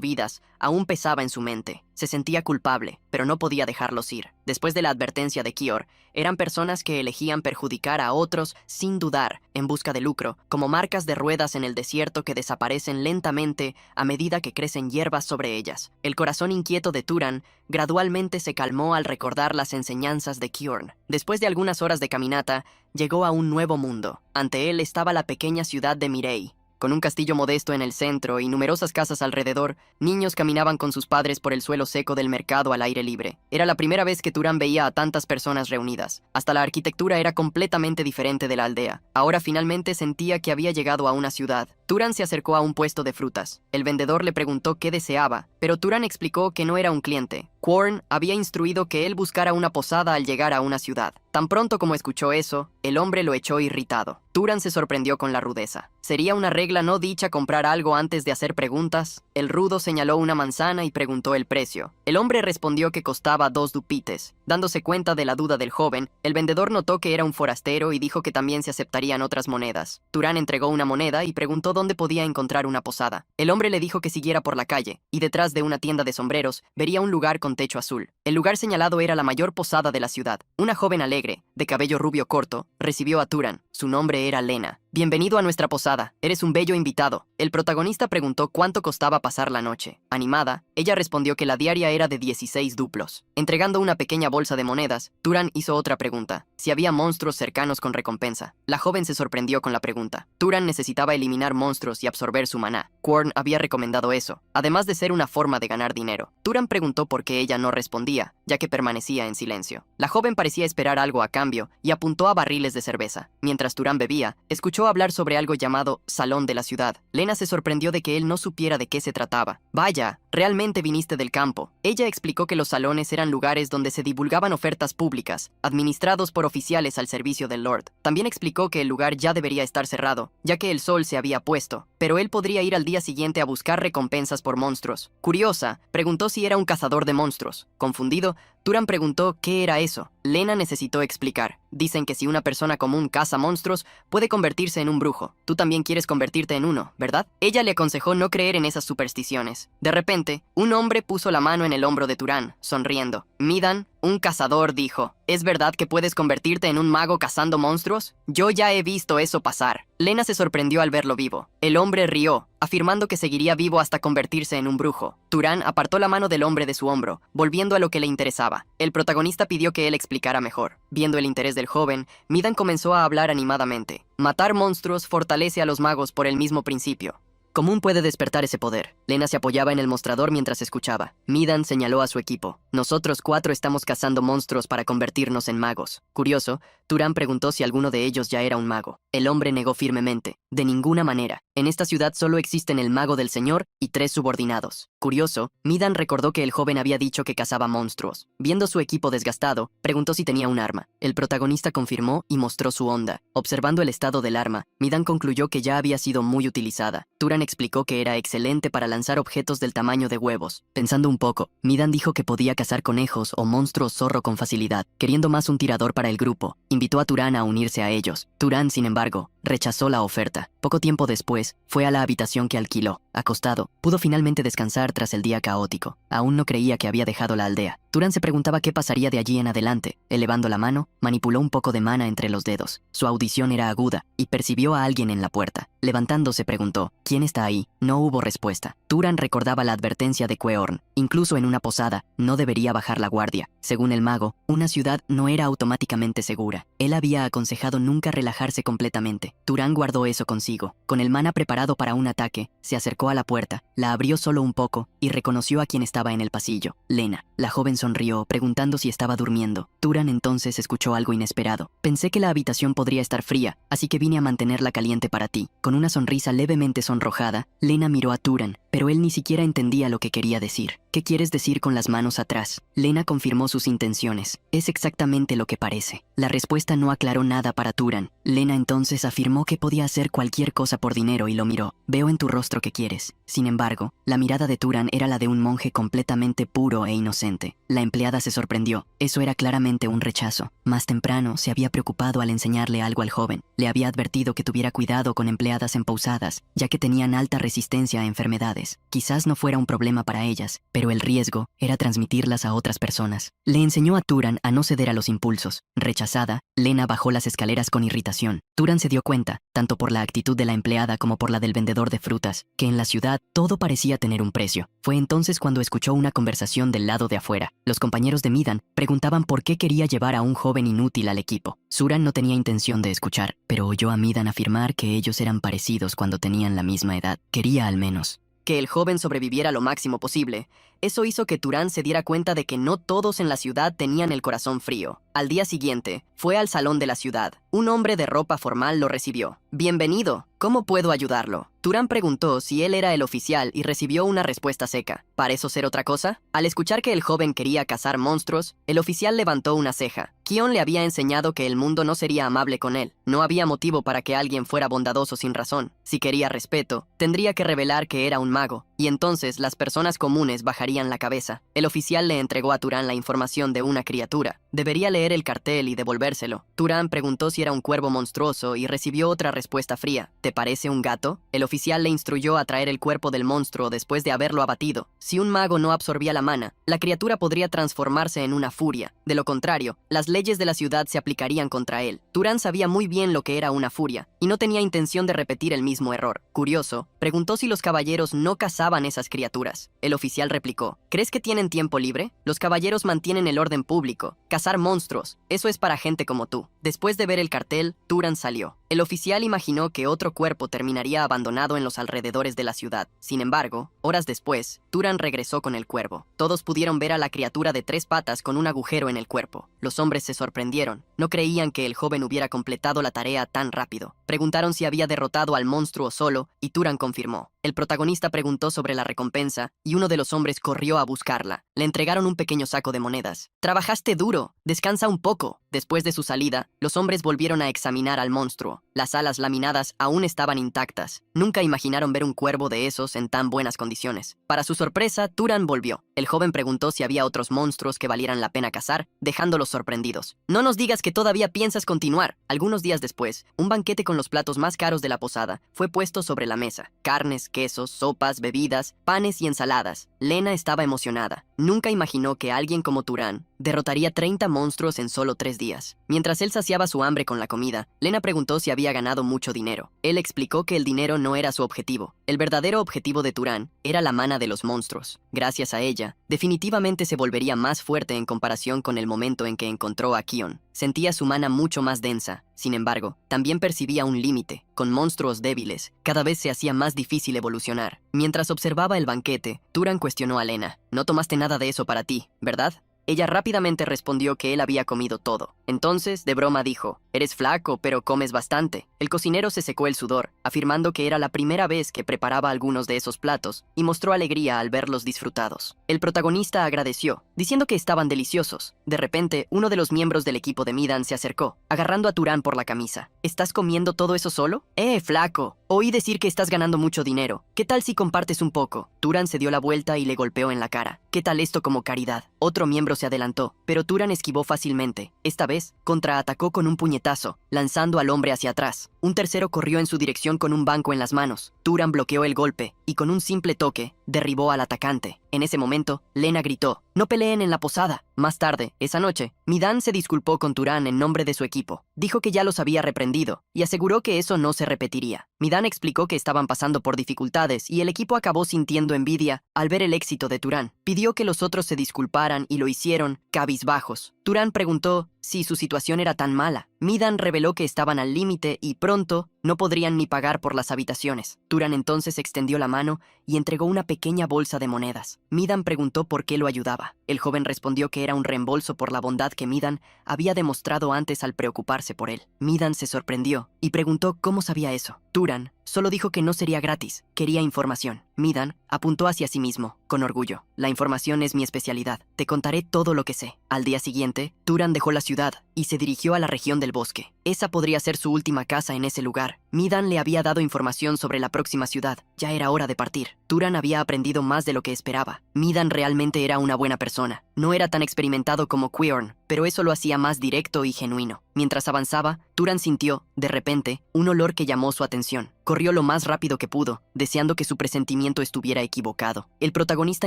vidas aún pesaba en su mente. Se sentía culpable, pero no podía dejarlos ir. Después de la advertencia de Kjorn, eran personas que elegían perjudicar a otros sin dudar, en busca de lucro, como marcas de ruedas en el desierto que desaparecen lentamente a medida que crecen hierbas sobre ellas. El corazón inquieto de Turan gradualmente se calmó al recordar las enseñanzas de Kjorn. Después de algunas horas de caminata, llegó a un nuevo mundo. Ante él estaba la pequeña ciudad de Mirei. Con un castillo modesto en el centro y numerosas casas alrededor, niños caminaban con sus padres por el suelo seco del mercado al aire libre. Era la primera vez que Turan veía a tantas personas reunidas. Hasta la arquitectura era completamente diferente de la aldea. Ahora finalmente sentía que había llegado a una ciudad. Turan se acercó a un puesto de frutas. El vendedor le preguntó qué deseaba, pero Turan explicó que no era un cliente. Kjorn había instruido que él buscara una posada al llegar a una ciudad. Tan pronto como escuchó eso, el hombre lo echó irritado. Turan se sorprendió con la rudeza. ¿Sería una regla no dicha comprar algo antes de hacer preguntas? El rudo señaló una manzana y preguntó el precio. El hombre respondió que costaba 2 dupites. Dándose cuenta de la duda del joven, el vendedor notó que era un forastero y dijo que también se aceptarían otras monedas. Turan entregó una moneda y preguntó dónde podía encontrar una posada. El hombre le dijo que siguiera por la calle, y detrás de una tienda de sombreros vería un lugar con techo azul. El lugar señalado era la mayor posada de la ciudad. Una joven alegre, de cabello rubio corto, recibió a Turan. Su nombre era Lena. Bienvenido a nuestra posada. Eres un bello invitado. El protagonista preguntó cuánto costaba pasar la noche. Animada, ella respondió que la diaria era de 16 duplos. Entregando una pequeña bolsa de monedas, Turan hizo otra pregunta: si había monstruos cercanos con recompensa. La joven se sorprendió con la pregunta. Turan necesitaba eliminar monstruos y absorber su maná. Kjorn había recomendado eso, además de ser una forma de ganar dinero. Turan preguntó por qué ella no respondía, ya que permanecía en silencio. La joven parecía esperar algo a cambio y apuntó a barriles de cerveza. Mientras Turan bebía, escuchó hablar sobre algo llamado Salón de la Ciudad. Lena se sorprendió de que él no supiera de qué se trataba. Vaya, realmente viniste del campo. Ella explicó que los salones eran lugares donde se divulgaban ofertas públicas, administrados por oficiales al servicio del Lord. También explicó que el lugar ya debería estar cerrado, ya que el sol se había puesto, pero él podría ir al día siguiente a buscar recompensas por monstruos. Curiosa, preguntó si era un cazador de monstruos. Confundido, Turan preguntó qué era eso. Lena necesitó explicar. Dicen que si una persona común caza monstruos, puede convertirse en un brujo. Tú también quieres convertirte en uno, ¿verdad? Ella le aconsejó no creer en esas supersticiones. De repente, un hombre puso la mano en el hombro de Turan, sonriendo. Midan, un cazador, dijo, ¿es verdad que puedes convertirte en un mago cazando monstruos? Yo ya he visto eso pasar. Lena se sorprendió al verlo vivo. El hombre rió, afirmando que seguiría vivo hasta convertirse en un brujo. Turan apartó la mano del hombre de su hombro, volviendo a lo que le interesaba. El protagonista pidió que él explicara mejor. Viendo el interés del joven, Midan comenzó a hablar animadamente. Matar monstruos fortalece a los magos por el mismo principio. Común puede despertar ese poder. Lena se apoyaba en el mostrador mientras escuchaba. Midan señaló a su equipo. Nosotros 4 estamos cazando monstruos para convertirnos en magos. Curioso, Turan preguntó si alguno de ellos ya era un mago. El hombre negó firmemente. De ninguna manera. En esta ciudad solo existen el mago del señor y 3 subordinados. Curioso, Midan recordó que el joven había dicho que cazaba monstruos. Viendo su equipo desgastado, preguntó si tenía un arma. El protagonista confirmó y mostró su onda. Observando el estado del arma, Midan concluyó que ya había sido muy utilizada. Turan explicó que era excelente para lanzar objetos del tamaño de huevos. Pensando un poco, Midan dijo que podía cazar conejos o monstruos zorro con facilidad, queriendo más un tirador para el grupo. Invitó a Turan a unirse a ellos. Turan, sin embargo, rechazó la oferta. Poco tiempo después, fue a la habitación que alquiló. Acostado, pudo finalmente descansar tras el día caótico. Aún no creía que había dejado la aldea. Turan se preguntaba qué pasaría de allí en adelante. Elevando la mano, manipuló un poco de mana entre los dedos. Su audición era aguda y percibió a alguien en la puerta. Levantándose preguntó, ¿quién está ahí? No hubo respuesta. Turan recordaba la advertencia de Queorn. Incluso en una posada, no debería bajar la guardia. Según el mago, una ciudad no era automáticamente segura. Él había aconsejado nunca relajarse completamente. Turan guardó eso consigo. Con el mana preparado para un ataque, se acercó a la puerta, la abrió solo un poco y reconoció a quien estaba en el pasillo. Lena. La joven sonrió, preguntando si estaba durmiendo. Turan entonces escuchó algo inesperado. Pensé que la habitación podría estar fría, así que vine a mantenerla caliente para ti. Con una sonrisa levemente sonrojada, Lena miró a Turan, pero él ni siquiera entendía lo que quería decir. ¿Qué quieres decir con las manos atrás? Lena confirmó sus intenciones. Es exactamente lo que parece. La respuesta no aclaró nada para Turan. Lena entonces afirmó que podía hacer cualquier cosa por dinero y lo miró. Veo en tu rostro que quieres. Sin embargo, la mirada de Turan era la de un monje completamente puro e inocente. La empleada se sorprendió. Eso era claramente un rechazo. Más temprano se había preocupado al enseñarle algo al joven. Le había advertido que tuviera cuidado con empleadas en posadas, ya que tenían alta resistencia a enfermedades. Quizás no fuera un problema para ellas, pero el riesgo era transmitirlas a otras personas. Le enseñó a Turan a no ceder a los impulsos. Rechazada, Lena bajó las escaleras con irritación. Turan se dio cuenta, tanto por la actitud de la empleada como por la del vendedor de frutas, que en la ciudad todo parecía tener un precio. Fue entonces cuando escuchó una conversación del lado de afuera. Los compañeros de Midan preguntaban por qué quería llevar a un joven inútil al equipo. Suran no tenía intención de escuchar, pero oyó a Midan afirmar que ellos eran parecidos cuando tenían la misma edad. Quería al menos que el joven sobreviviera lo máximo posible. Eso hizo que Turan se diera cuenta de que no todos en la ciudad tenían el corazón frío. Al día siguiente, fue al salón de la ciudad. Un hombre de ropa formal lo recibió. Bienvenido, ¿cómo puedo ayudarlo? Turan preguntó si él era el oficial y recibió una respuesta seca. ¿Parece ser otra cosa? Al escuchar que el joven quería cazar monstruos, el oficial levantó una ceja. Kion le había enseñado que el mundo no sería amable con él. No había motivo para que alguien fuera bondadoso sin razón. Si quería respeto, tendría que revelar que era un mago, y entonces las personas comunes bajarían la cabeza. El oficial le entregó a Turan la información de una criatura. Debería leer el cartel y devolvérselo. Turan preguntó si era un cuervo monstruoso y recibió otra respuesta fría. ¿Te parece un gato? El oficial le instruyó a traer el cuerpo del monstruo después de haberlo abatido. Si un mago no absorbía la mana, la criatura podría transformarse en una furia. De lo contrario, las leyes de la ciudad se aplicarían contra él. Turan sabía muy bien lo que era una furia, y no tenía intención de repetir el mismo error. Curioso, preguntó si los caballeros no cazaban esas criaturas. El oficial replicó, ¿crees que tienen tiempo libre? Los caballeros mantienen el orden público. Cazar monstruos, eso es para gente como tú. Después de ver el cartel, Turan salió. El oficial imaginó que otro cuerpo terminaría abandonado en los alrededores de la ciudad. Sin embargo, horas después, Turan regresó con el cuervo. Todos pudieron ver a la criatura de 3 patas con un agujero en el cuerpo. Los hombres se sorprendieron. No creían que el joven hubiera completado la tarea tan rápido. Preguntaron si había derrotado al monstruo solo, y Turan confirmó. El protagonista preguntó sobre la recompensa, y uno de los hombres corrió a buscarla. Le entregaron un pequeño saco de monedas. «Trabajaste duro. Descansa un poco». Después de su salida, los hombres volvieron a examinar al monstruo. Las alas laminadas aún estaban intactas. Nunca imaginaron ver un cuervo de esos en tan buenas condiciones. Para su sorpresa, Turan volvió. El joven preguntó si había otros monstruos que valieran la pena cazar, dejándolos sorprendidos. No nos digas que todavía piensas continuar. Algunos días después, un banquete con los platos más caros de la posada fue puesto sobre la mesa. Carnes, quesos, sopas, bebidas, panes y ensaladas. Lena estaba emocionada. Nunca imaginó que alguien como Turán derrotaría 30 monstruos en solo 3 días. Mientras él saciaba su hambre con la comida, Lena preguntó si había ganado mucho dinero. Él explicó que el dinero no era su objetivo. El verdadero objetivo de Turán era la mana de los monstruos. Gracias a ella, definitivamente se volvería más fuerte en comparación con el momento en que encontró a Kion. Sentía su mana mucho más densa. Sin embargo, también percibía un límite. Con monstruos débiles, cada vez se hacía más difícil evolucionar. Mientras observaba el banquete, Turán cuestionó a Lena. «No tomaste nada de eso para ti, ¿verdad?» Ella rápidamente respondió que él había comido todo. Entonces, de broma dijo, «Eres flaco, pero comes bastante». El cocinero se secó el sudor, afirmando que era la primera vez que preparaba algunos de esos platos, y mostró alegría al verlos disfrutados. El protagonista agradeció, diciendo que estaban deliciosos. De repente, uno de los miembros del equipo de Midan se acercó, agarrando a Turán por la camisa. «¿Estás comiendo todo eso solo?» Flaco, oí decir que estás ganando mucho dinero. ¿Qué tal si compartes un poco?» Turán se dio la vuelta y le golpeó en la cara. «¿Qué tal esto como caridad?» Otro miembro se adelantó, pero Turán esquivó fácilmente. Esta vez, contraatacó con un puñetazo, lanzando al hombre hacia atrás. Un tercero corrió en su dirección con un banco en las manos. Turán bloqueó el golpe y con un simple toque, derribó al atacante. En ese momento, Lena gritó, «¡No peleen en la posada!». Más tarde, esa noche, Midan se disculpó con Turán en nombre de su equipo. Dijo que ya los había reprendido y aseguró que eso no se repetiría. Midan explicó que estaban pasando por dificultades y el equipo acabó sintiendo envidia al ver el éxito de Turán. Pidió que los otros se disculparan y lo hicieron cabizbajos. Turán preguntó si su situación era tan mala. Midan reveló que estaban al límite y pronto no podrían ni pagar por las habitaciones. Turán entonces extendió la mano y entregó una pequeña bolsa de monedas. Midan preguntó por qué lo ayudaba. El joven respondió que era un reembolso por la bondad que Midan había demostrado antes al preocuparse por él. Midan se sorprendió y preguntó cómo sabía eso. Turán solo dijo que no sería gratis, quería información. Midan apuntó hacia sí mismo, con orgullo. «La información es mi especialidad. Te contaré todo lo que sé». Al día siguiente, Turán dejó la ciudad y se dirigió a la región del bosque. Esa podría ser su última casa en ese lugar. Midan le había dado información sobre la próxima ciudad. Ya era hora de partir. Turán había aprendido más de lo que esperaba. Midan realmente era una buena persona. No era tan experimentado como Quiorn, pero eso lo hacía más directo y genuino. Mientras avanzaba, Turán sintió, de repente, un olor que llamó su atención. Corrió lo más rápido que pudo, deseando que su presentimiento estuviera equivocado. El protagonista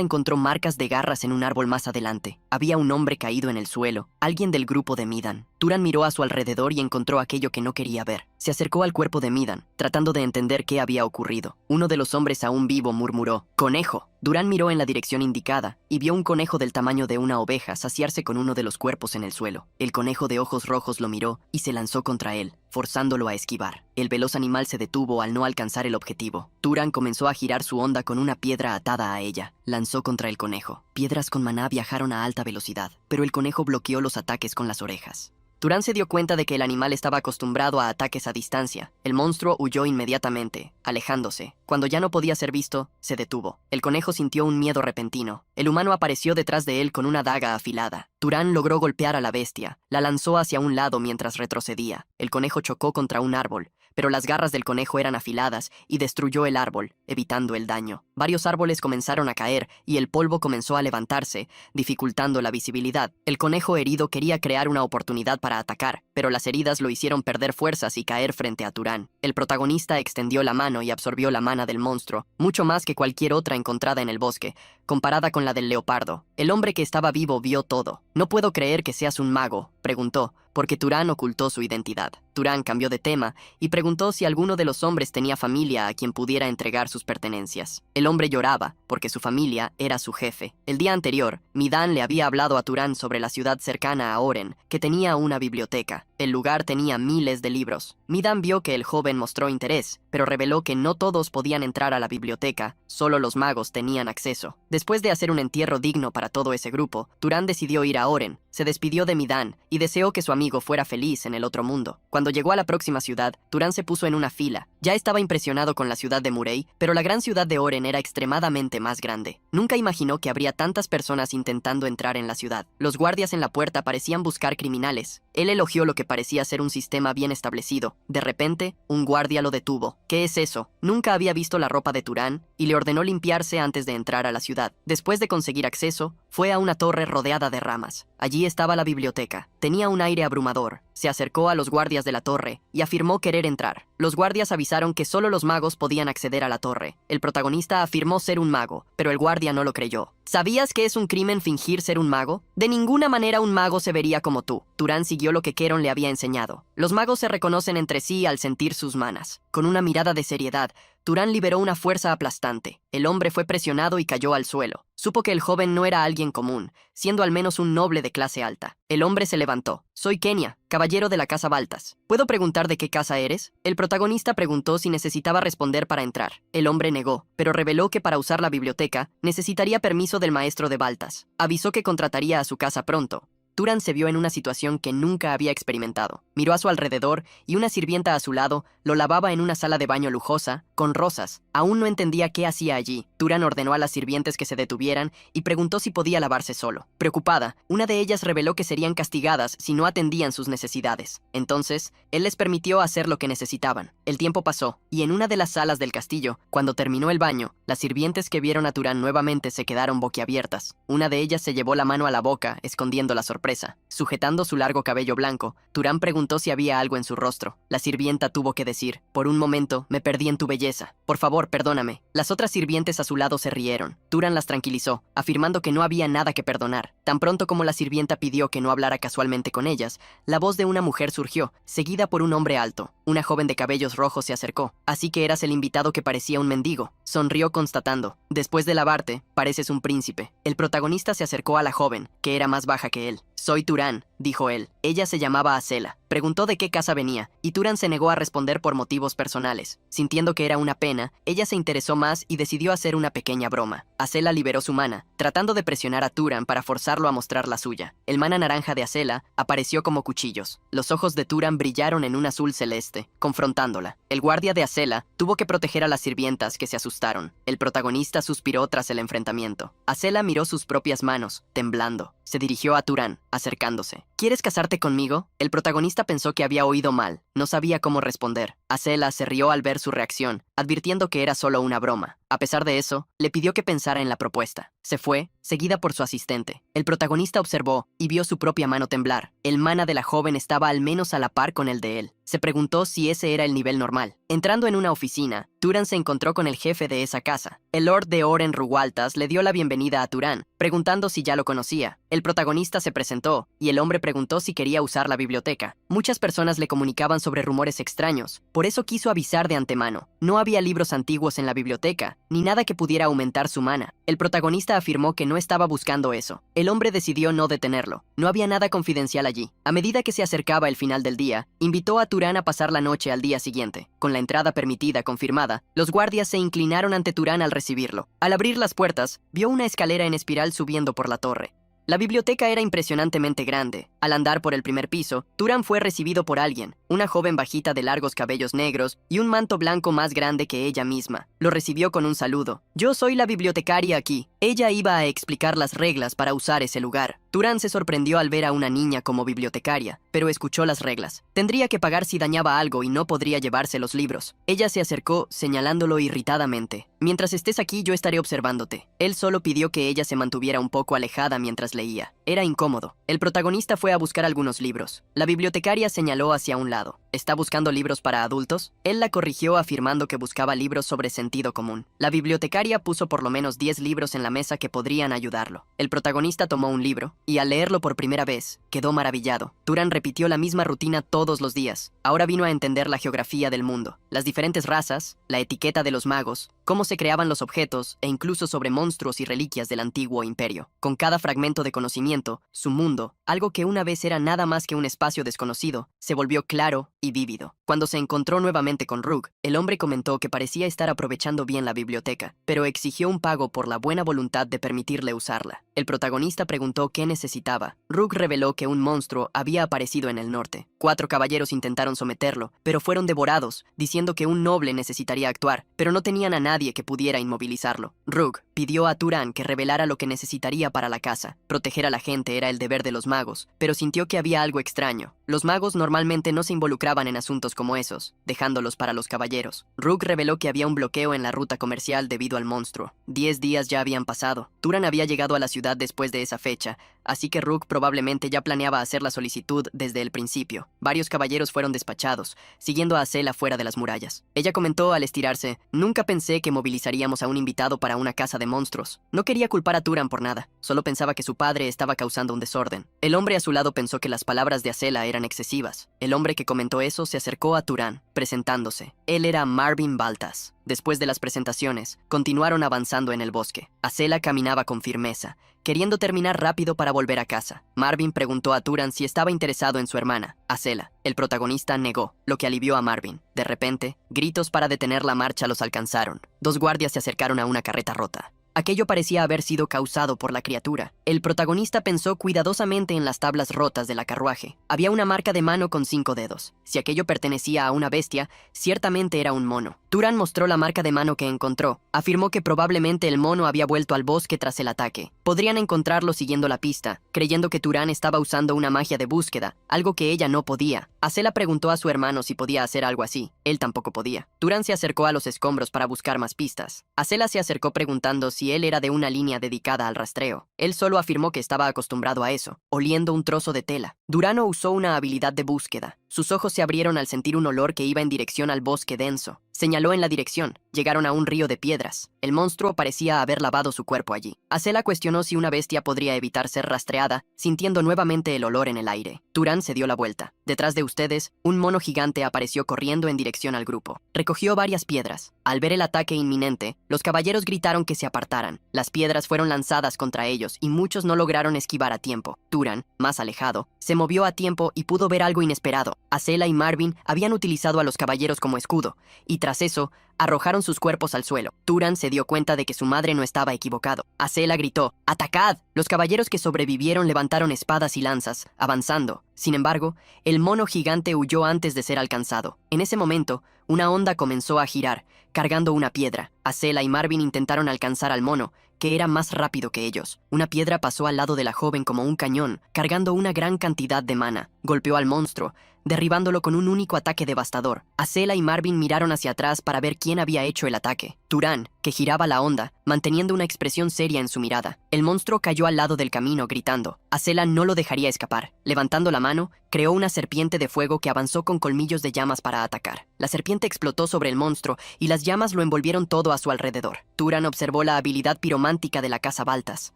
encontró marcas de garras en un árbol más adelante. Había un hombre caído en el suelo, alguien del grupo de Midan. Turán miró a su alrededor y encontró aquello que no quería ver. Se acercó al cuerpo de Midan, tratando de entender qué había ocurrido. Uno de los hombres aún vivo murmuró, «¡Conejo!». Durán miró en la dirección indicada y vio un conejo del tamaño de una oveja saciarse con uno de los cuerpos en el suelo. El conejo de ojos rojos lo miró y se lanzó contra él, forzándolo a esquivar. El veloz animal se detuvo al no alcanzar el objetivo. Turán comenzó a girar su onda con una piedra atada a ella. Lanzó contra el conejo. Piedras con maná viajaron a alta velocidad, pero el conejo bloqueó los ataques con las orejas. Turán se dio cuenta de que el animal estaba acostumbrado a ataques a distancia. El monstruo huyó inmediatamente, alejándose. Cuando ya no podía ser visto, se detuvo. El conejo sintió un miedo repentino. El humano apareció detrás de él con una daga afilada. Turán logró golpear a la bestia. La lanzó hacia un lado mientras retrocedía. El conejo chocó contra un árbol, pero las garras del conejo eran afiladas y destruyó el árbol, evitando el daño. Varios árboles comenzaron a caer y el polvo comenzó a levantarse, dificultando la visibilidad. El conejo herido quería crear una oportunidad para atacar, pero las heridas lo hicieron perder fuerzas y caer frente a Turán. El protagonista extendió la mano y absorbió la mana del monstruo, mucho más que cualquier otra encontrada en el bosque, comparada con la del leopardo. El hombre que estaba vivo vio todo. «¿No puedo creer que seas un mago?», preguntó, porque Turán ocultó su identidad. Turán cambió de tema y preguntó si alguno de los hombres tenía familia a quien pudiera entregar sus pertenencias. El hombre lloraba, porque su familia era su jefe. El día anterior, Midan le había hablado a Turán sobre la ciudad cercana a Oren, que tenía una biblioteca. El lugar tenía miles de libros. Midan vio que el joven mostró interés, pero reveló que no todos podían entrar a la biblioteca, solo los magos tenían acceso. Después de hacer un entierro digno para todo ese grupo, Turán decidió ir a Oren, se despidió de Midan y deseó que su amigo fuera feliz en el otro mundo. Cuando llegó a la próxima ciudad, Turán se puso en una fila. Ya estaba impresionado con la ciudad de Murray, pero la gran ciudad de Oren era extremadamente más grande. Nunca imaginó que habría tantas personas intentando entrar en la ciudad. Los guardias en la puerta parecían buscar criminales. Él elogió lo que parecía ser un sistema bien establecido. De repente, un guardia lo detuvo. ¿Qué es eso? Nunca había visto la ropa de Turán y le ordenó limpiarse antes de entrar a la ciudad. Después de conseguir acceso, fue a una torre rodeada de ramas. Allí estaba la biblioteca. Tenía un aire abrumador. Se acercó a los guardias de la torre y afirmó querer entrar. Los guardias avisaron que solo los magos podían acceder a la torre. El protagonista afirmó ser un mago, pero el guardia no lo creyó. ¿Sabías que es un crimen fingir ser un mago? De ninguna manera un mago se vería como tú. Turán siguió lo que Queron le había enseñado. Los magos se reconocen entre sí al sentir sus manas. Con una mirada de seriedad, Turán liberó una fuerza aplastante. El hombre fue presionado y cayó al suelo. Supo que el joven no era alguien común, siendo al menos un noble de clase alta. El hombre se levantó. Soy Kenia, caballero de la casa Baltas. ¿Puedo preguntar de qué casa eres? El protagonista preguntó si necesitaba responder para entrar. El hombre negó, pero reveló que para usar la biblioteca necesitaría permiso del maestro de Baltas. Avisó que contrataría a su casa pronto. Turán se vio en una situación que nunca había experimentado. Miró a su alrededor y una sirvienta a su lado lo lavaba en una sala de baño lujosa, con rosas. Aún no entendía qué hacía allí. Turán ordenó a las sirvientes que se detuvieran y preguntó si podía lavarse solo. Preocupada, una de ellas reveló que serían castigadas si no atendían sus necesidades. Entonces, él les permitió hacer lo que necesitaban. El tiempo pasó, y en una de las salas del castillo, cuando terminó el baño, las sirvientes que vieron a Turán nuevamente se quedaron boquiabiertas. Una de ellas se llevó la mano a la boca, escondiendo la sorpresa. Sujetando su largo cabello blanco, Turán preguntó si había algo en su rostro. La sirvienta tuvo que decir, por un momento me perdí en tu belleza. Por favor, perdóname. Las otras sirvientes a su lado se rieron. Turán las tranquilizó, afirmando que no había nada que perdonar. Tan pronto como la sirvienta pidió que no hablara casualmente con ellas, la voz de una mujer surgió, seguida por un hombre alto. Una joven de cabellos rojos se acercó. Así que eras el invitado que parecía un mendigo. Sonrió constatando, después de lavarte, pareces un príncipe. El protagonista se acercó a la joven, que era más baja que él. Soy Turán, dijo él. Ella se llamaba Acela. Preguntó de qué casa venía, y Turán se negó a responder por motivos personales. Sintiendo que era una pena, ella se interesó más y decidió hacer una pequeña broma. Acela liberó su mana, tratando de presionar a Turán para forzarlo a mostrar la suya. El mana naranja de Acela apareció como cuchillos. Los ojos de Turán brillaron en un azul celeste, confrontándola. El guardia de Acela tuvo que proteger a las sirvientas, que se asustaron. El protagonista suspiró tras el enfrentamiento. Acela miró sus propias manos, temblando. Se dirigió a Turán, acercándose. ¿Quieres casarte conmigo? El protagonista pensó que había oído mal. No sabía cómo responder. Acela se rió al ver su reacción, advirtiendo que era solo una broma. A pesar de eso, le pidió que pensara en la propuesta. Se fue, seguida por su asistente. El protagonista observó y vio su propia mano temblar. El mana de la joven estaba al menos a la par con el de él. Se preguntó si ese era el nivel normal. Entrando en una oficina, Turán se encontró con el jefe de esa casa. El Lord de Oren Rugaltas le dio la bienvenida a Turán, preguntando si ya lo conocía. El protagonista se presentó, y el hombre preguntó si quería usar la biblioteca. Muchas personas le comunicaban sobre rumores extraños, por eso quiso avisar de antemano. No había libros antiguos en la biblioteca, ni nada que pudiera aumentar su mana. El protagonista afirmó que no estaba buscando eso. El hombre decidió no detenerlo. No había nada confidencial allí. A medida que se acercaba el final del día, invitó a Turán a pasar la noche al día siguiente. Con la entrada permitida confirmada, los guardias se inclinaron ante Turán al recibirlo. Al abrir las puertas, vio una escalera en espiral subiendo por la torre. La biblioteca era impresionantemente grande. Al andar por el primer piso, Turán fue recibido por alguien, una joven bajita de largos cabellos negros y un manto blanco más grande que ella misma. Lo recibió con un saludo. Yo soy la bibliotecaria aquí. Ella iba a explicar las reglas para usar ese lugar. Turán se sorprendió al ver a una niña como bibliotecaria, pero escuchó las reglas. Tendría que pagar si dañaba algo y no podría llevarse los libros. Ella se acercó, señalándolo irritadamente. Mientras estés aquí, yo estaré observándote. Él solo pidió que ella se mantuviera un poco alejada mientras leía. Era incómodo. El protagonista fue a buscar algunos libros. La bibliotecaria señaló hacia un lado. ¿Está buscando libros para adultos? Él la corrigió afirmando que buscaba libros sobre sentido común. La bibliotecaria puso por lo menos 10 libros en la mesa que podrían ayudarlo. El protagonista tomó un libro, y al leerlo por primera vez, quedó maravillado. Turán repitió la misma rutina todos los días. Ahora vino a entender la geografía del mundo, las diferentes razas, la etiqueta de los magos, cómo se creaban los objetos e incluso sobre monstruos y reliquias del antiguo imperio. Con cada fragmento de conocimiento, su mundo, algo que una vez era nada más que un espacio desconocido, se volvió claro y vívido. Cuando se encontró nuevamente con Rook, el hombre comentó que parecía estar aprovechando bien la biblioteca, pero exigió un pago por la buena voluntad de permitirle usarla. El protagonista preguntó qué necesitaba. Rook reveló que un monstruo había aparecido en el norte. 4 caballeros intentaron someterlo, pero fueron devorados, diciendo que un noble necesitaría actuar, pero no tenían a nadie que pudiera inmovilizarlo. Rook, pidió a Turan que revelara lo que necesitaría para la casa. Proteger a la gente era el deber de los magos, pero sintió que había algo extraño. Los magos normalmente no se involucraban en asuntos como esos, dejándolos para los caballeros. Rook reveló que había un bloqueo en la ruta comercial debido al monstruo. 10 días ya habían pasado. Turan había llegado a la ciudad después de esa fecha, así que Rook probablemente ya planeaba hacer la solicitud desde el principio. Varios caballeros fueron despachados, siguiendo a Acela fuera de las murallas. Ella comentó al estirarse: «Nunca pensé que movilizaríamos a un invitado para una casa de monstruos». No quería culpar a Turan por nada, solo pensaba que su padre estaba causando un desorden. El hombre a su lado pensó que las palabras de Acela eran excesivas. El hombre que comentó eso se acercó a Turan, presentándose. Él era Marvin Baltas. Después de las presentaciones, continuaron avanzando en el bosque. Acela caminaba con firmeza, queriendo terminar rápido para volver a casa. Marvin preguntó a Turan si estaba interesado en su hermana, Acela. El protagonista negó, lo que alivió a Marvin. De repente, gritos para detener la marcha los alcanzaron. 2 guardias se acercaron a una carreta rota. Aquello parecía haber sido causado por la criatura. El protagonista pensó cuidadosamente en las tablas rotas de la carruaje. Había una marca de mano con 5 dedos. Si aquello pertenecía a una bestia, ciertamente era un mono. Turan mostró la marca de mano que encontró. Afirmó que probablemente el mono había vuelto al bosque tras el ataque. Podrían encontrarlo siguiendo la pista, creyendo que Turan estaba usando una magia de búsqueda, algo que ella no podía. Acela preguntó a su hermano si podía hacer algo así. Él tampoco podía. Turan se acercó a los escombros para buscar más pistas. Acela se acercó preguntando si él era de una línea dedicada al rastreo. Él solo afirmó que estaba acostumbrado a eso, oliendo un trozo de tela. Durano usó una habilidad de búsqueda. Sus ojos se abrieron al sentir un olor que iba en dirección al bosque denso. Señaló en la dirección. Llegaron a un río de piedras. El monstruo parecía haber lavado su cuerpo allí. Acela cuestionó si una bestia podría evitar ser rastreada, sintiendo nuevamente el olor en el aire. Turan se dio la vuelta. Detrás de ustedes, un mono gigante apareció corriendo en dirección al grupo. Recogió varias piedras. Al ver el ataque inminente, los caballeros gritaron que se apartaran. Las piedras fueron lanzadas contra ellos y muchos no lograron esquivar a tiempo. Turan, más alejado, se movió a tiempo y pudo ver algo inesperado. Acela y Marvin habían utilizado a los caballeros como escudo, y tras eso, arrojaron sus cuerpos al suelo. Turan se dio cuenta de que su madre no estaba equivocado. Acela gritó: «¡Atacad!». Los caballeros que sobrevivieron levantaron espadas y lanzas, avanzando. Sin embargo, el mono gigante huyó antes de ser alcanzado. En ese momento, una onda comenzó a girar, cargando una piedra. Acela y Marvin intentaron alcanzar al mono, que era más rápido que ellos. Una piedra pasó al lado de la joven como un cañón, cargando una gran cantidad de mana. Golpeó al monstruo, derribándolo con un único ataque devastador. Acela y Marvin miraron hacia atrás para ver quién había hecho el ataque. Turan, que giraba la onda, manteniendo una expresión seria en su mirada. El monstruo cayó al lado del camino, gritando. Acela no lo dejaría escapar. Levantando la mano, creó una serpiente de fuego que avanzó con colmillos de llamas para atacar. La serpiente explotó sobre el monstruo y las llamas lo envolvieron todo a su alrededor. Turan observó la habilidad piromántica de la casa Baltas.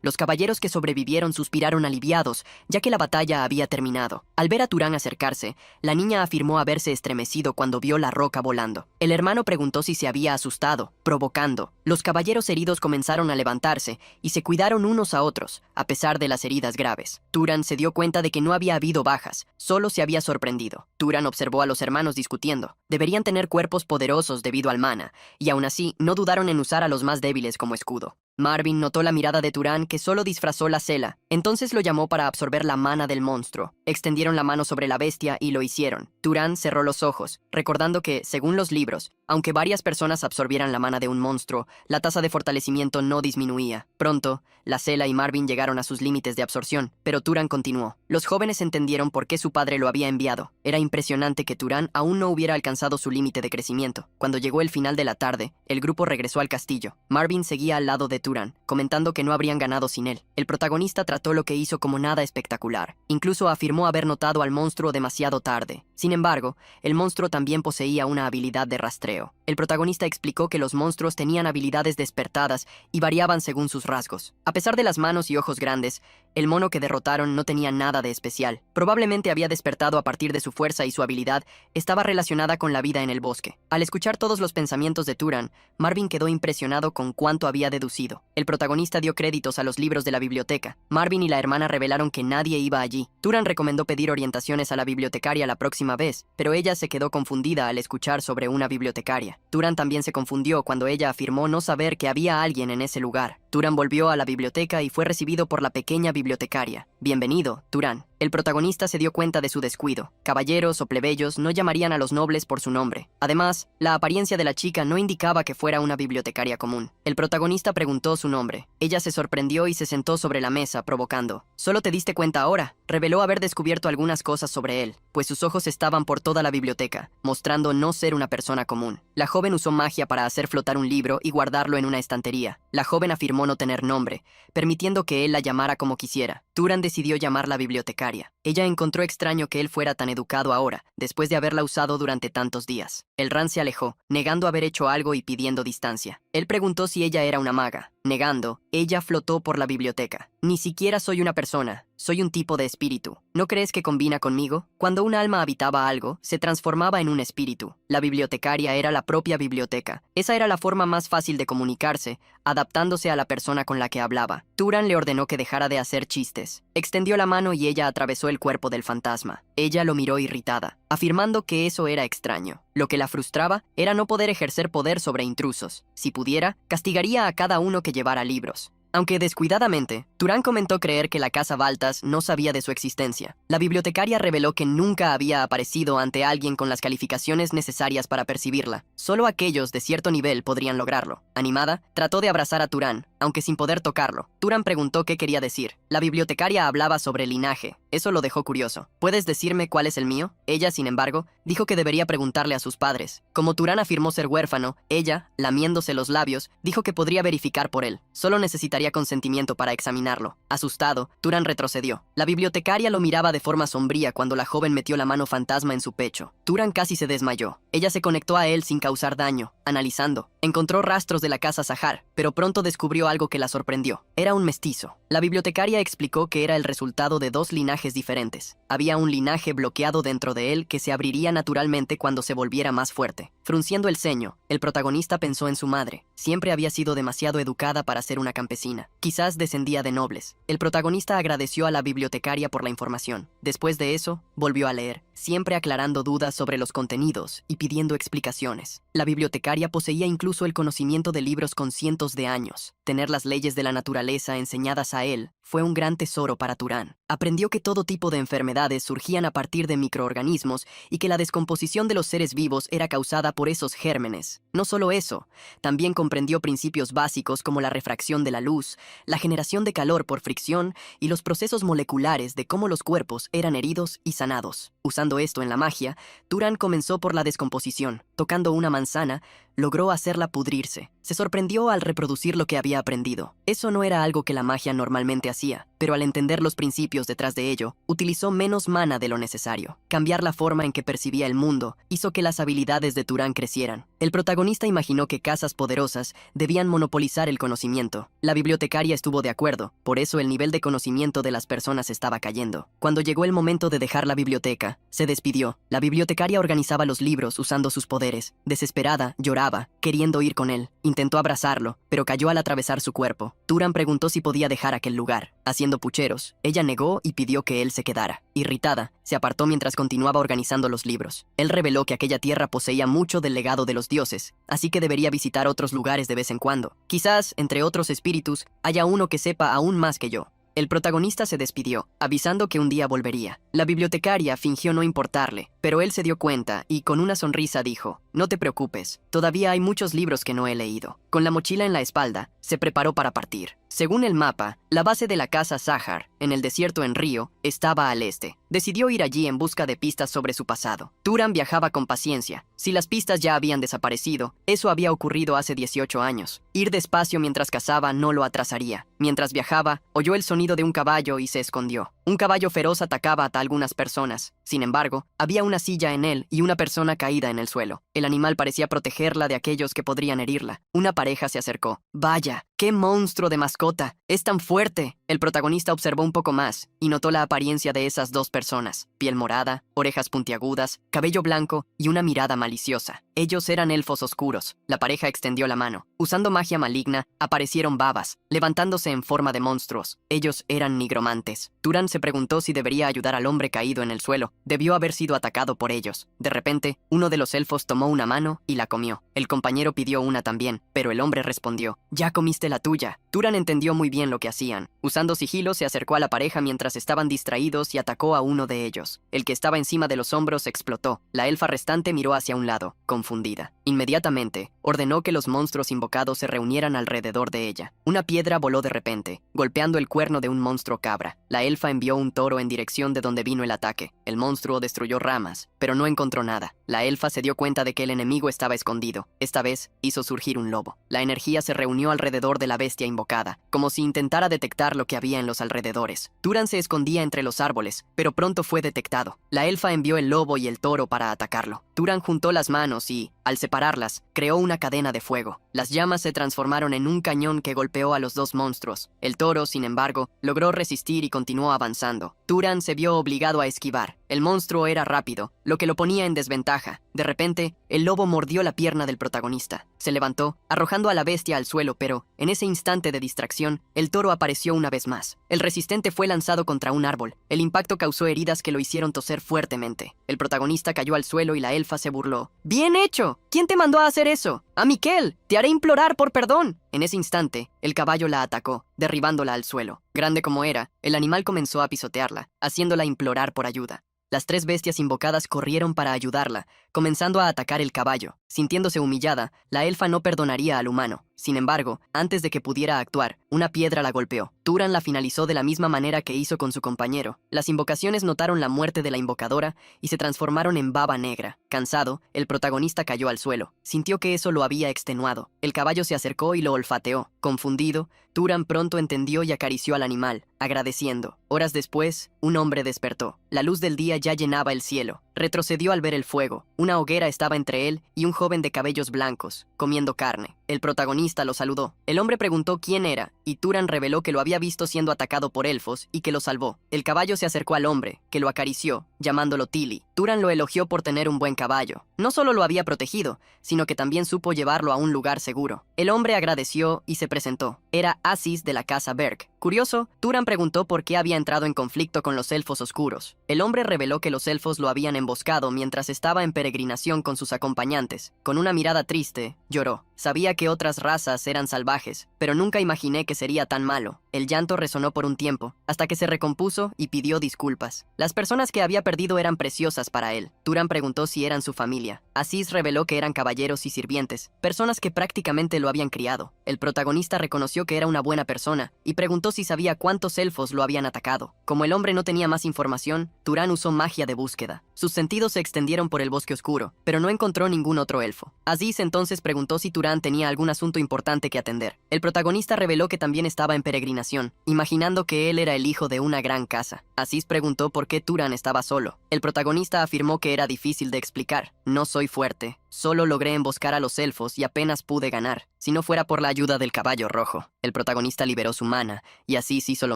Los caballeros que sobrevivieron suspiraron aliviados, ya que la batalla había terminado. Al ver a Turan acercarse, la niña afirmó haberse estremecido cuando vio la roca volando. El hermano preguntó si se había asustado, provocando. Los caballeros heridos comenzaron a levantarse y se cuidaron unos a otros, a pesar de las heridas graves. Turan se dio cuenta de que no había habido bajas, solo se había sorprendido. Turan observó a los hermanos discutiendo. Deberían tener cuerpos poderosos debido al mana, y aún así no dudaron en usar a los más débiles como escudo. Marvin notó la mirada de Turan, que solo disfrazó la cela. Entonces lo llamó para absorber la mana del monstruo. Extendieron la mano sobre la bestia y lo hicieron. Turan cerró los ojos, recordando que, según los libros, aunque varias personas absorbieran la mana de un monstruo, la tasa de fortalecimiento no disminuía. Pronto, la cela y Marvin llegaron a sus límites de absorción, pero Turan continuó. Los jóvenes entendieron por qué su padre lo había enviado. Era impresionante que Turan aún no hubiera alcanzado su límite de crecimiento. Cuando llegó el final de la tarde, el grupo regresó al castillo. Marvin seguía al lado de Turan, comentando que no habrían ganado sin él. El protagonista trató lo que hizo como nada espectacular. Incluso afirmó haber notado al monstruo demasiado tarde. Sin embargo, el monstruo también poseía una habilidad de rastreo. El protagonista explicó que los monstruos tenían habilidades despertadas y variaban según sus rasgos. A pesar de las manos y ojos grandes, el mono que derrotaron no tenía nada de especial. Probablemente había despertado a partir de su fuerza y su habilidad estaba relacionada con la vida en el bosque. Al escuchar todos los pensamientos de Turan, Marvin quedó impresionado con cuánto había deducido. El protagonista dio créditos a los libros de la biblioteca. Marvin y la hermana revelaron que nadie iba allí. Turan recomendó pedir orientaciones a la bibliotecaria la próxima vez, pero ella se quedó confundida al escuchar sobre una bibliotecaria. Turan también se confundió cuando ella afirmó no saber que había alguien en ese lugar. Turan volvió a la biblioteca y fue recibido por la pequeña bibliotecaria. Bienvenido, Turan. El protagonista se dio cuenta de su descuido. Caballeros o plebeyos no llamarían a los nobles por su nombre. Además, la apariencia de la chica no indicaba que fuera una bibliotecaria común. El protagonista preguntó su nombre. Ella se sorprendió y se sentó sobre la mesa, provocando. «¿Solo te diste cuenta ahora?» Reveló haber descubierto algunas cosas sobre él, pues sus ojos estaban por toda la biblioteca, mostrando no ser una persona común. La joven usó magia para hacer flotar un libro y guardarlo en una estantería. La joven afirmó no tener nombre, permitiendo que él la llamara como quisiera. Turan decidió llamarla bibliotecaria. Ella encontró extraño que él fuera tan educado ahora, después de haberla usado durante tantos días. El Ran se alejó, negando haber hecho algo y pidiendo distancia. Él preguntó si ella era una maga. Negando, ella flotó por la biblioteca. «Ni siquiera soy una persona, soy un tipo de espíritu. ¿No crees que combina conmigo?» Cuando un alma habitaba algo, se transformaba en un espíritu. La bibliotecaria era la propia biblioteca. Esa era la forma más fácil de comunicarse, adaptándose a la persona con la que hablaba. Turan le ordenó que dejara de hacer chistes. Extendió la mano y ella atravesó el cuerpo del fantasma. Ella lo miró irritada, afirmando que eso era extraño. Lo que la frustraba era no poder ejercer poder sobre intrusos. Si pudiera, castigaría a cada uno que llevara libros. Aunque descuidadamente, Turan comentó creer que la casa Baltas no sabía de su existencia. La bibliotecaria reveló que nunca había aparecido ante alguien con las calificaciones necesarias para percibirla. Solo aquellos de cierto nivel podrían lograrlo. Animada, trató de abrazar a Turan, aunque sin poder tocarlo. Turan preguntó qué quería decir. La bibliotecaria hablaba sobre linaje. Eso lo dejó curioso. ¿Puedes decirme cuál es el mío? Ella, sin embargo, dijo que debería preguntarle a sus padres. Como Turan afirmó ser huérfano, ella, lamiéndose los labios, dijo que podría verificar por él. Solo necesitaría consentimiento para examinarlo. Asustado, Turan retrocedió. La bibliotecaria lo miraba de forma sombría cuando la joven metió la mano fantasma en su pecho. Turan casi se desmayó. Ella se conectó a él sin causar daño, analizando. Encontró rastros de la casa Sahar, pero pronto descubrió algo que la sorprendió. Era un mestizo. La bibliotecaria explicó que era el resultado de dos linajes diferentes. Había un linaje bloqueado dentro de él que se abriría naturalmente cuando se volviera más fuerte. Frunciendo el ceño, el protagonista pensó en su madre. Siempre había sido demasiado educada para ser una campesina. Quizás descendía de nobles. El protagonista agradeció a la bibliotecaria por la información. Después de eso, volvió a leer, siempre aclarando dudas sobre los contenidos y pidiendo explicaciones. La bibliotecaria poseía incluso el conocimiento de libros con cientos de años. Tener las leyes de la naturaleza enseñadas a él fue un gran tesoro para Turan. Aprendió que todo tipo de enfermedades surgían a partir de microorganismos y que la descomposición de los seres vivos era causada por esos gérmenes. No solo eso, también comprendió principios básicos como la refracción de la luz, la generación de calor por fricción y los procesos moleculares de cómo los cuerpos eran heridos y sanados. Usando esto en la magia, Turan comenzó por la descomposición. Tocando una manzana, logró hacerla pudrirse. Se sorprendió al reproducir lo que había aprendido. Eso no era algo que la magia normalmente hacía, pero al entender los principios detrás de ello, utilizó menos mana de lo necesario. Cambiar la forma en que percibía el mundo hizo que las habilidades de Turan crecieran. El protagonista imaginó que casas poderosas debían monopolizar el conocimiento. La bibliotecaria estuvo de acuerdo, por eso el nivel de conocimiento de las personas estaba cayendo. Cuando llegó el momento de dejar la biblioteca, se despidió. La bibliotecaria organizaba los libros usando sus poderes. Desesperada, lloraba, queriendo ir con él. Intentó abrazarlo, pero cayó al atravesar su cuerpo. Turan preguntó si podía dejar aquel lugar. Haciendo pucheros, ella negó y pidió que él se quedara. Irritada, se apartó mientras continuaba organizando los libros. Él reveló que aquella tierra poseía mucho del legado de los dioses, así que debería visitar otros lugares de vez en cuando. Quizás, entre otros espíritus, haya uno que sepa aún más que yo. El protagonista se despidió, avisando que un día volvería. La bibliotecaria fingió no importarle, pero él se dio cuenta y con una sonrisa dijo, «No te preocupes, todavía hay muchos libros que no he leído». Con la mochila en la espalda, se preparó para partir. Según el mapa, la base de la casa Sahar, en el desierto en Río, estaba al este. Decidió ir allí en busca de pistas sobre su pasado. Turan viajaba con paciencia. Si las pistas ya habían desaparecido, eso había ocurrido hace 18 años. Ir despacio mientras cazaba no lo atrasaría. Mientras viajaba, oyó el sonido de un caballo y se escondió. Un caballo feroz atacaba a algunas personas. Sin embargo, había una silla en él y una persona caída en el suelo. El animal parecía protegerla de aquellos que podrían herirla. Una pareja se acercó. «Vaya, qué monstruo de mascota. Es tan fuerte». El protagonista observó un poco más y notó la apariencia de esas dos personas. Piel morada, orejas puntiagudas, cabello blanco y una mirada maliciosa. Ellos eran elfos oscuros. La pareja extendió la mano. Usando magia maligna, aparecieron babas, levantándose en forma de monstruos. Ellos eran nigromantes. Turan se preguntó si debería ayudar al hombre caído en el suelo. Debió haber sido atacado por ellos. De repente, uno de los elfos tomó una mano y la comió. El compañero pidió una también, pero el hombre respondió: «Ya comiste la tuya». Turan entendió muy bien lo que hacían. Usando sigilo, se acercó a la pareja mientras estaban distraídos y atacó a uno de ellos. El que estaba encima de los hombros explotó. La elfa restante miró hacia un lado, confundida. Inmediatamente, ordenó que los monstruos invocados se reunieran alrededor de ella. Una piedra voló de repente, golpeando el cuerno de un monstruo cabra. La elfa envió un toro en dirección de donde vino el ataque. El monstruo destruyó ramas, pero no encontró nada. La elfa se dio cuenta de que el enemigo estaba escondido. Esta vez, hizo surgir un lobo. La energía se reunió alrededor de la bestia invocada, como si intentara detectar lo que había en los alrededores. Turan se escondía entre los árboles, pero pronto fue detectado. La elfa envió el lobo y el toro para atacarlo. Turan juntó las manos y, al separarlas, creó una cadena de fuego. Las llamas se transformaron en un cañón que golpeó a los dos monstruos. El toro, sin embargo, logró resistir y continuó avanzando. Turan se vio obligado a esquivar. El monstruo era rápido, lo que lo ponía en desventaja. De repente, el lobo mordió la pierna del protagonista. Se levantó, arrojando a la bestia al suelo, pero, en ese instante de distracción, el toro apareció una vez más. El resistente fue lanzado contra un árbol. El impacto causó heridas que lo hicieron toser fuertemente. El protagonista cayó al suelo y la elfa se burló. «¡Bien hecho! ¿Quién te mandó a hacer eso? ¡A Miquel! ¡Te haré implorar por perdón!». En ese instante, el caballo la atacó, derribándola al suelo. Grande como era, el animal comenzó a pisotearla, haciéndola implorar por ayuda. Las tres bestias invocadas corrieron para ayudarla, comenzando a atacar el caballo. Sintiéndose humillada, la elfa no perdonaría al humano. Sin embargo, antes de que pudiera actuar, una piedra la golpeó. Turan la finalizó de la misma manera que hizo con su compañero. Las invocaciones notaron la muerte de la invocadora y se transformaron en baba negra. Cansado, el protagonista cayó al suelo. Sintió que eso lo había extenuado. El caballo se acercó y lo olfateó. Confundido, Turan pronto entendió y acarició al animal, agradeciendo. Horas después, un hombre despertó. La luz del día ya llenaba el cielo. Retrocedió al ver el fuego. Una hoguera estaba entre él y un joven de cabellos blancos, comiendo carne. El protagonista lo saludó. El hombre preguntó quién era, y Turan reveló que lo había visto siendo atacado por elfos y que lo salvó. El caballo se acercó al hombre, que lo acarició, llamándolo Tilly. Turan lo elogió por tener un buen caballo. No solo lo había protegido, sino que también supo llevarlo a un lugar seguro. El hombre agradeció y se presentó. Era Aziz de la casa Berg. Curioso, Turan preguntó por qué había entrado en conflicto con los elfos oscuros. El hombre reveló que los elfos lo habían emboscado mientras estaba en peregrinación con sus acompañantes. Con una mirada triste, lloró. Sabía que otras razas eran salvajes, pero nunca imaginé que sería tan malo. El llanto resonó por un tiempo, hasta que se recompuso y pidió disculpas. Las personas que había perdido eran preciosas para él. Turan preguntó si eran su familia. Aziz reveló que eran caballeros y sirvientes, personas que prácticamente lo habían criado. El protagonista reconoció que era una buena persona y preguntó si sabía cuántos elfos lo habían atacado. Como el hombre no tenía más información, Turan usó magia de búsqueda. Sus sentidos se extendieron por el bosque oscuro, pero no encontró ningún otro elfo. Aziz entonces preguntó si Turan tenía algún asunto importante que atender. El protagonista reveló que también estaba en peregrinación, imaginando que él era el hijo de una gran casa. Aziz preguntó por qué Turan estaba solo. El protagonista afirmó que era difícil de explicar. «No soy fuerte. Solo logré emboscar a los elfos y apenas pude ganar. Si no fuera por la ayuda del caballo rojo». El protagonista liberó su mana, y Aziz hizo lo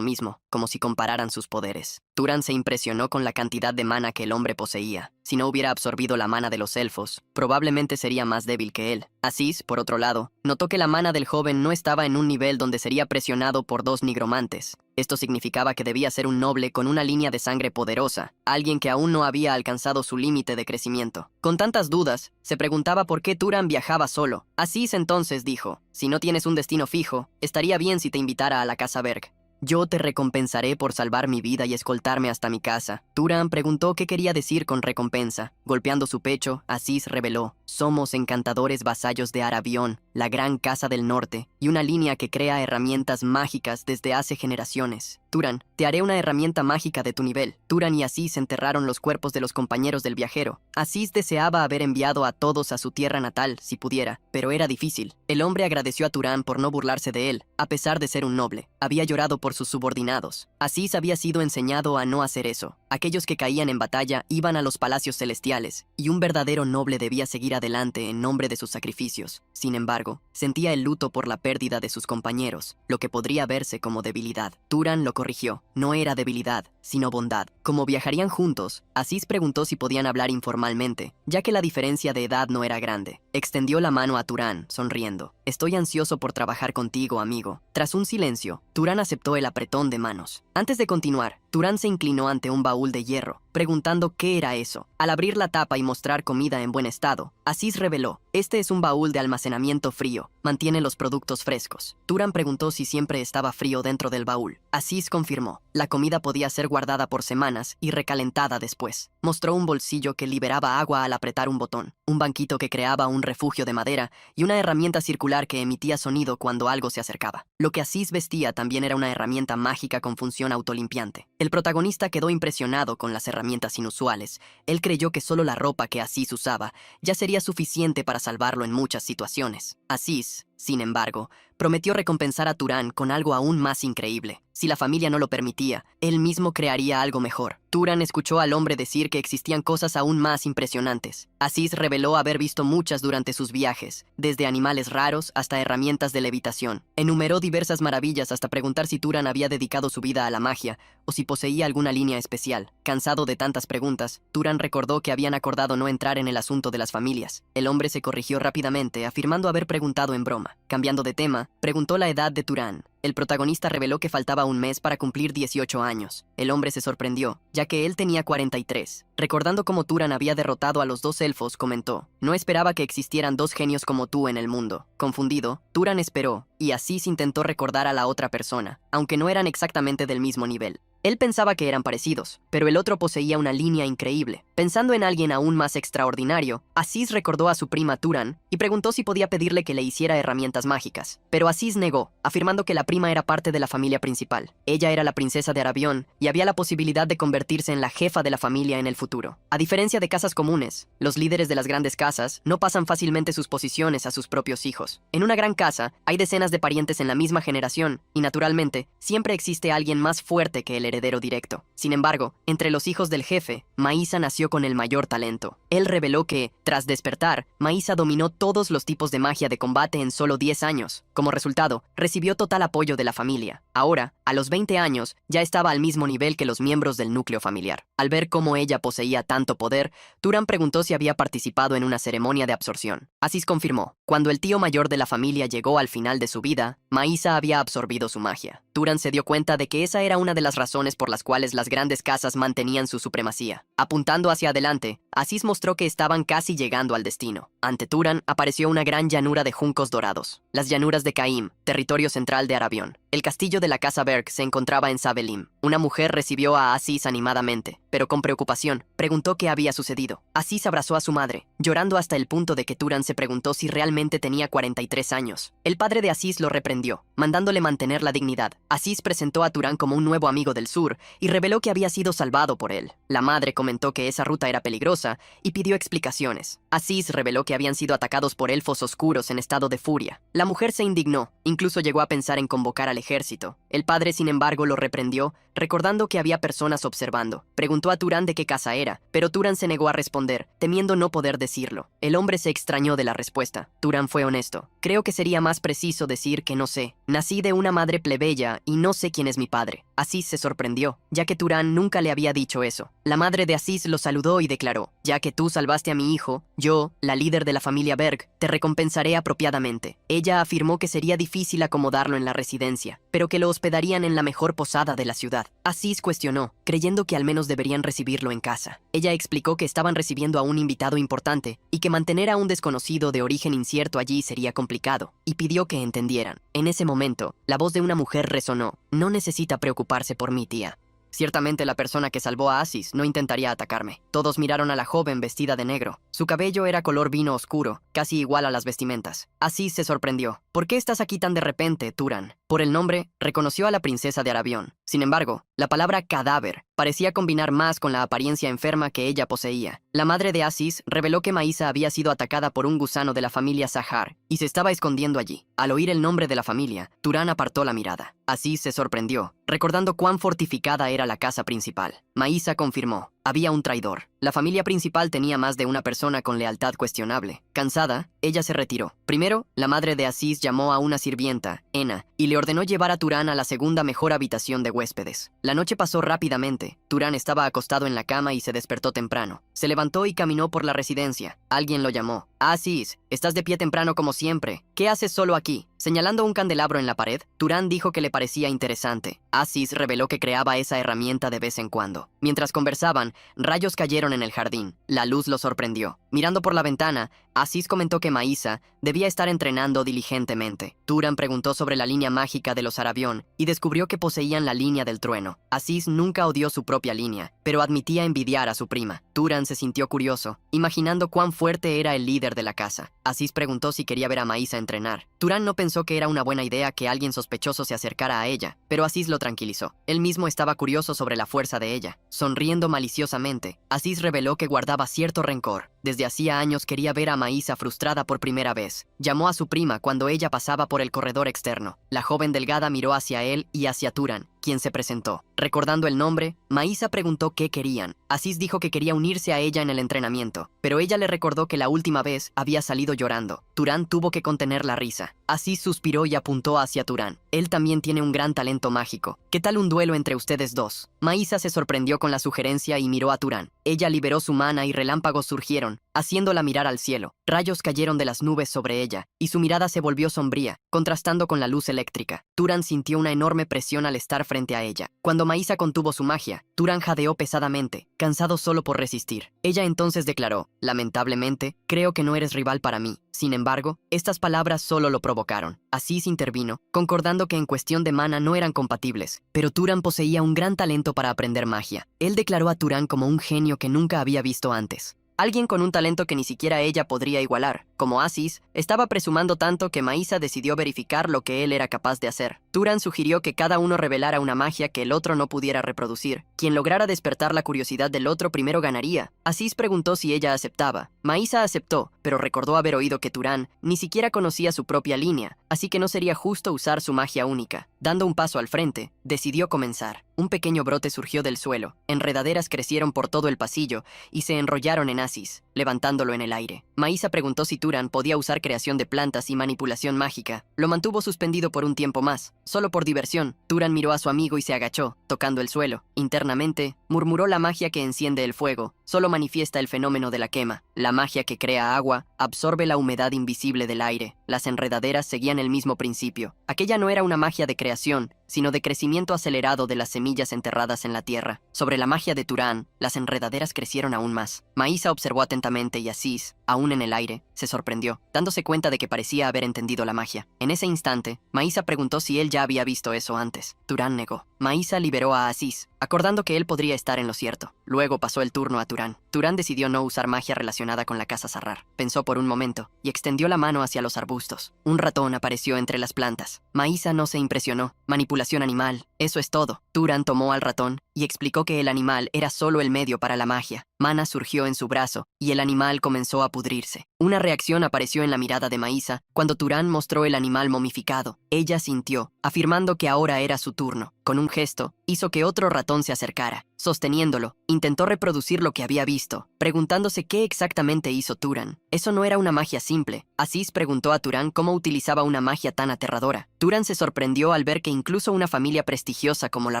mismo, como si compararan sus poderes. Turan se impresionó con la cantidad de mana que el hombre poseía. Si no hubiera absorbido la mana de los elfos, probablemente sería más débil que él. Aziz, por otro lado, notó que la mana del joven no estaba en un nivel donde sería presionado por dos nigromantes. Esto significaba que debía ser un noble con una línea de sangre poderosa, alguien que aún no había alcanzado su límite de crecimiento. Con tantas dudas, se preguntaba por qué Turan viajaba solo. Aziz entonces dijo: «Si no tienes un destino fijo, estaría bien si te invitara a la casa Berg. Yo te recompensaré por salvar mi vida y escoltarme hasta mi casa». Turan preguntó qué quería decir con recompensa. Golpeando su pecho, Aziz reveló: «Somos encantadores vasallos de Arabión, la gran casa del norte, y una línea que crea herramientas mágicas desde hace generaciones. Turan, te haré una herramienta mágica de tu nivel». Turan y Aziz enterraron los cuerpos de los compañeros del viajero. Aziz deseaba haber enviado a todos a su tierra natal, si pudiera, pero era difícil. El hombre agradeció a Turan por no burlarse de él, a pesar de ser un noble. Había llorado por sus subordinados. Aziz había sido enseñado a no hacer eso. Aquellos que caían en batalla iban a los palacios celestiales, y un verdadero noble debía seguir adelante en nombre de sus sacrificios. Sin embargo, sentía el luto por la pérdida de sus compañeros, lo que podría verse como debilidad. Turan lo corrigió. No era debilidad, sino bondad. Como viajarían juntos, Aziz preguntó si podían hablar informalmente, ya que la diferencia de edad no era grande. Extendió la mano a Turan, sonriendo. Estoy ansioso por trabajar contigo, amigo. Tras un silencio, Turan aceptó el apretón de manos. Antes de continuar, Turan se inclinó ante un baúl de hierro, preguntando qué era eso. Al abrir la tapa y mostrar comida en buen estado, Aziz reveló: este es un baúl de almacenamiento frío, mantiene los productos frescos. Turan preguntó si siempre estaba frío dentro del baúl. Aziz confirmó: la comida podía ser guardada por semanas y recalentada después. Mostró un bolsillo que liberaba agua al apretar un botón, un banquito que creaba un refugio de madera y una herramienta circular que emitía sonido cuando algo se acercaba. Lo que Aziz vestía también era una herramienta mágica con función autolimpiante. El protagonista quedó impresionado con las herramientas inusuales. Él creyó que solo la ropa que Aziz usaba ya sería suficiente para salvarlo en muchas situaciones. Aziz, sin embargo, prometió recompensar a Turan con algo aún más increíble. Si la familia no lo permitía, él mismo crearía algo mejor. Turan escuchó al hombre decir que existían cosas aún más impresionantes. Aziz reveló haber visto muchas durante sus viajes, desde animales raros hasta herramientas de levitación. Enumeró diversas maravillas hasta preguntar si Turan había dedicado su vida a la magia o si poseía alguna línea especial. Cansado de tantas preguntas, Turan recordó que habían acordado no entrar en el asunto de las familias. El hombre se corrigió rápidamente, afirmando haber preguntado en broma. Cambiando de tema, preguntó la edad de Turan. El protagonista reveló que faltaba un mes para cumplir 18 años. El hombre se sorprendió, ya que él tenía 43. Recordando cómo Turan había derrotado a los dos elfos, comentó: no esperaba que existieran dos genios como tú en el mundo. Confundido, Turan esperó, y Aziz intentó recordar a la otra persona, aunque no eran exactamente del mismo nivel. Él pensaba que eran parecidos, pero el otro poseía una línea increíble. Pensando en alguien aún más extraordinario, Aziz recordó a su prima Turan y preguntó si podía pedirle que le hiciera herramientas mágicas. Pero Aziz negó, afirmando que la prima era parte de la familia principal. Ella era la princesa de Arabión y había la posibilidad de convertirse en la jefa de la familia en el futuro. A diferencia de casas comunes, los líderes de las grandes casas no pasan fácilmente sus posiciones a sus propios hijos. En una gran casa, hay decenas de parientes en la misma generación y, naturalmente, siempre existe alguien más fuerte que el heredero directo. Sin embargo, entre los hijos del jefe, Maísa nació con el mayor talento. Él reveló que, tras despertar, Maísa dominó todos los tipos de magia de combate en solo 10 años. Como resultado, recibió total apoyo de la familia. Ahora, a los 20 años, ya estaba al mismo nivel que los miembros del núcleo familiar. Al ver cómo ella poseía tanto poder, Turan preguntó si había participado en una ceremonia de absorción. Aziz confirmó. Cuando el tío mayor de la familia llegó al final de su vida, Maísa había absorbido su magia. Turan se dio cuenta de que esa era una de las razones por las cuales las grandes casas mantenían su supremacía. Apuntando hacia adelante, Aziz mostró que estaban casi llegando al destino. Ante Turan apareció una gran llanura de juncos dorados. Las llanuras de Caim, territorio central de Arabión. El castillo de la casa Berg se encontraba en Sabelim. Una mujer recibió a Aziz animadamente, pero con preocupación. Preguntó qué había sucedido. Aziz abrazó a su madre, llorando hasta el punto de que Turan se preguntó si realmente tenía 43 años. El padre de Aziz lo reprendió, mandándole mantener la dignidad. Aziz presentó a Turan como un nuevo amigo del sur y reveló que había sido salvado por él. La madre comentó que esa ruta era peligrosa y pidió explicaciones. Aziz reveló que habían sido atacados por elfos oscuros en estado de furia. La mujer se indignó, incluso llegó a pensar en convocar al ejército. El padre, sin embargo, lo reprendió, recordando que había personas observando. Preguntó a Turan de qué casa era, pero Turan se negó a responder, temiendo no poder decirlo. El hombre se extrañó de la respuesta. Turan fue honesto. Creo que sería más preciso decir que no sé. Nací de una madre plebeya y no sé quién es mi padre. Aziz se sorprendió, ya que Turan nunca le había dicho eso. La madre de Aziz lo saludó y declaró: ya que tú salvaste a mi hijo, yo, la líder de la familia Berg, te recompensaré apropiadamente. Ella afirmó que sería difícil acomodarlo en la residencia, pero que lo hospedarían en la mejor posada de la ciudad. Aziz cuestionó, creyendo que al menos deberían recibirlo en casa. Ella explicó que estaban recibiendo a un invitado importante y que mantener a un desconocido de origen incierto allí sería complicado, y pidió que entendieran. En ese momento, la voz de una mujer resonó: no necesita preocuparse por mi tía. Ciertamente la persona que salvó a Aziz no intentaría atacarme. Todos miraron a la joven vestida de negro. Su cabello era color vino oscuro, casi igual a las vestimentas. Aziz se sorprendió. ¿Por qué estás aquí tan de repente, Turan? Por el nombre, reconoció a la princesa de Arabión. Sin embargo, la palabra cadáver parecía combinar más con la apariencia enferma que ella poseía. La madre de Aziz reveló que Maísa había sido atacada por un gusano de la familia Sahar y se estaba escondiendo allí. Al oír el nombre de la familia, Turan apartó la mirada. Aziz se sorprendió, recordando cuán fortificada era la casa principal. Maísa confirmó: Había un traidor. La familia principal tenía más de una persona con lealtad cuestionable. Cansada, ella se retiró. Primero, la madre de Aziz llamó a una sirvienta, Ena, y le ordenó llevar a Turán a la segunda mejor habitación de huéspedes. La noche pasó rápidamente. Turán estaba acostado en la cama y se despertó temprano. Se levantó y caminó por la residencia. Alguien lo llamó. Aziz, estás de pie temprano como siempre. ¿Qué haces solo aquí? Señalando un candelabro en la pared, Turán dijo que le parecía interesante. Aziz reveló que creaba esa herramienta de vez en cuando. Mientras conversaban, rayos cayeron en el jardín. La luz lo sorprendió. Mirando por la ventana, Aziz comentó que Maísa debía estar entrenando diligentemente. Turán preguntó sobre la línea mágica de los Arabión y descubrió que poseían la línea del trueno. Aziz nunca odió su propia línea, pero admitía envidiar a su prima. Turán se sintió curioso, imaginando cuán fuerte era el líder de la casa. Aziz preguntó si quería ver a Maísa entrenar. Turán no pensó que era una buena idea que alguien sospechoso se acercara a ella, pero Aziz lo tranquilizó. Él mismo estaba curioso sobre la fuerza de ella. Sonriendo maliciosamente, Aziz reveló que guardaba cierto rencor. Desde hacía años quería ver a Maísa frustrada por primera vez. Llamó a su prima cuando ella pasaba por el corredor externo. La joven delgada miró hacia él y hacia Turán, quien se presentó. Recordando el nombre, Maísa preguntó qué querían. Aziz dijo que quería unirse a ella en el entrenamiento, pero ella le recordó que la última vez había salido llorando. Turán tuvo que contener la risa. Aziz suspiró y apuntó hacia Turán. Él también tiene un gran talento mágico. ¿Qué tal un duelo entre ustedes dos? Maísa se sorprendió con la sugerencia y miró a Turán. Ella liberó su mana y relámpagos surgieron, haciéndola mirar al cielo. Rayos cayeron de las nubes sobre ella, y su mirada se volvió sombría, contrastando con la luz eléctrica. Turán sintió una enorme presión al estar frente a ella. Cuando Maísa contuvo su magia, Turán jadeó pesadamente, cansado solo por resistir. Ella entonces declaró: lamentablemente, creo que no eres rival para mí. Sin embargo, estas palabras solo lo provocaron. Aziz intervino, concordando que en cuestión de mana no eran compatibles, pero Turán poseía un gran talento para aprender magia. Él declaró a Turán como un genio que nunca había visto antes. Alguien con un talento que ni siquiera ella podría igualar. Como Aziz, estaba presumando tanto que Maísa decidió verificar lo que él era capaz de hacer. Turán sugirió que cada uno revelara una magia que el otro no pudiera reproducir. Quien lograra despertar la curiosidad del otro primero ganaría. Aziz preguntó si ella aceptaba. Maísa aceptó, pero recordó haber oído que Turán ni siquiera conocía su propia línea, así que no sería justo usar su magia única. Dando un paso al frente, decidió comenzar. Un pequeño brote surgió del suelo, enredaderas crecieron por todo el pasillo y se enrollaron en Aziz, levantándolo en el aire. Maísa preguntó si Turán podía usar creación de plantas y manipulación mágica. Lo mantuvo suspendido por un tiempo más, solo por diversión. Turán miró a su amigo y se agachó, tocando el suelo. Internamente, murmuró: la magia que enciende el fuego solo manifiesta el fenómeno de la quema. La magia que crea agua absorbe la humedad invisible del aire. Las enredaderas seguían el mismo principio. Aquella no era una magia de creación, sino de crecimiento acelerado de las semillas enterradas en la tierra. Sobre la magia de Turán, las enredaderas crecieron aún más. Maísa observó atentamente y Aziz, aún en el aire, se sorprendió, dándose cuenta de que parecía haber entendido la magia. En ese instante, Maísa preguntó si él ya había visto eso antes. Turán negó. Maísa liberó a Aziz, acordando que él podría estar en lo cierto. Luego pasó el turno a Turán. Turán decidió no usar magia relacionada con la casa Sarrar. Pensó por un momento y extendió la mano hacia los arbustos. Un ratón apareció entre las plantas. Maísa no se impresionó. Manipulación animal, eso es todo. Turán tomó al ratón y explicó que el animal era solo el medio para la magia. Mana surgió en su brazo y el animal comenzó a pudrirse. Una reacción apareció en la mirada de Maísa cuando Turán mostró el animal momificado. Ella sintió, afirmando que ahora era su turno. Con un gesto, hizo que otro ratón se acercara. Sosteniéndolo, intentó reproducir lo que había visto, preguntándose qué exactamente hizo Turán. Eso no era una magia simple. Aziz preguntó a Turán cómo utilizaba una magia tan aterradora. Turán se sorprendió al ver que incluso una familia prestigiosa como la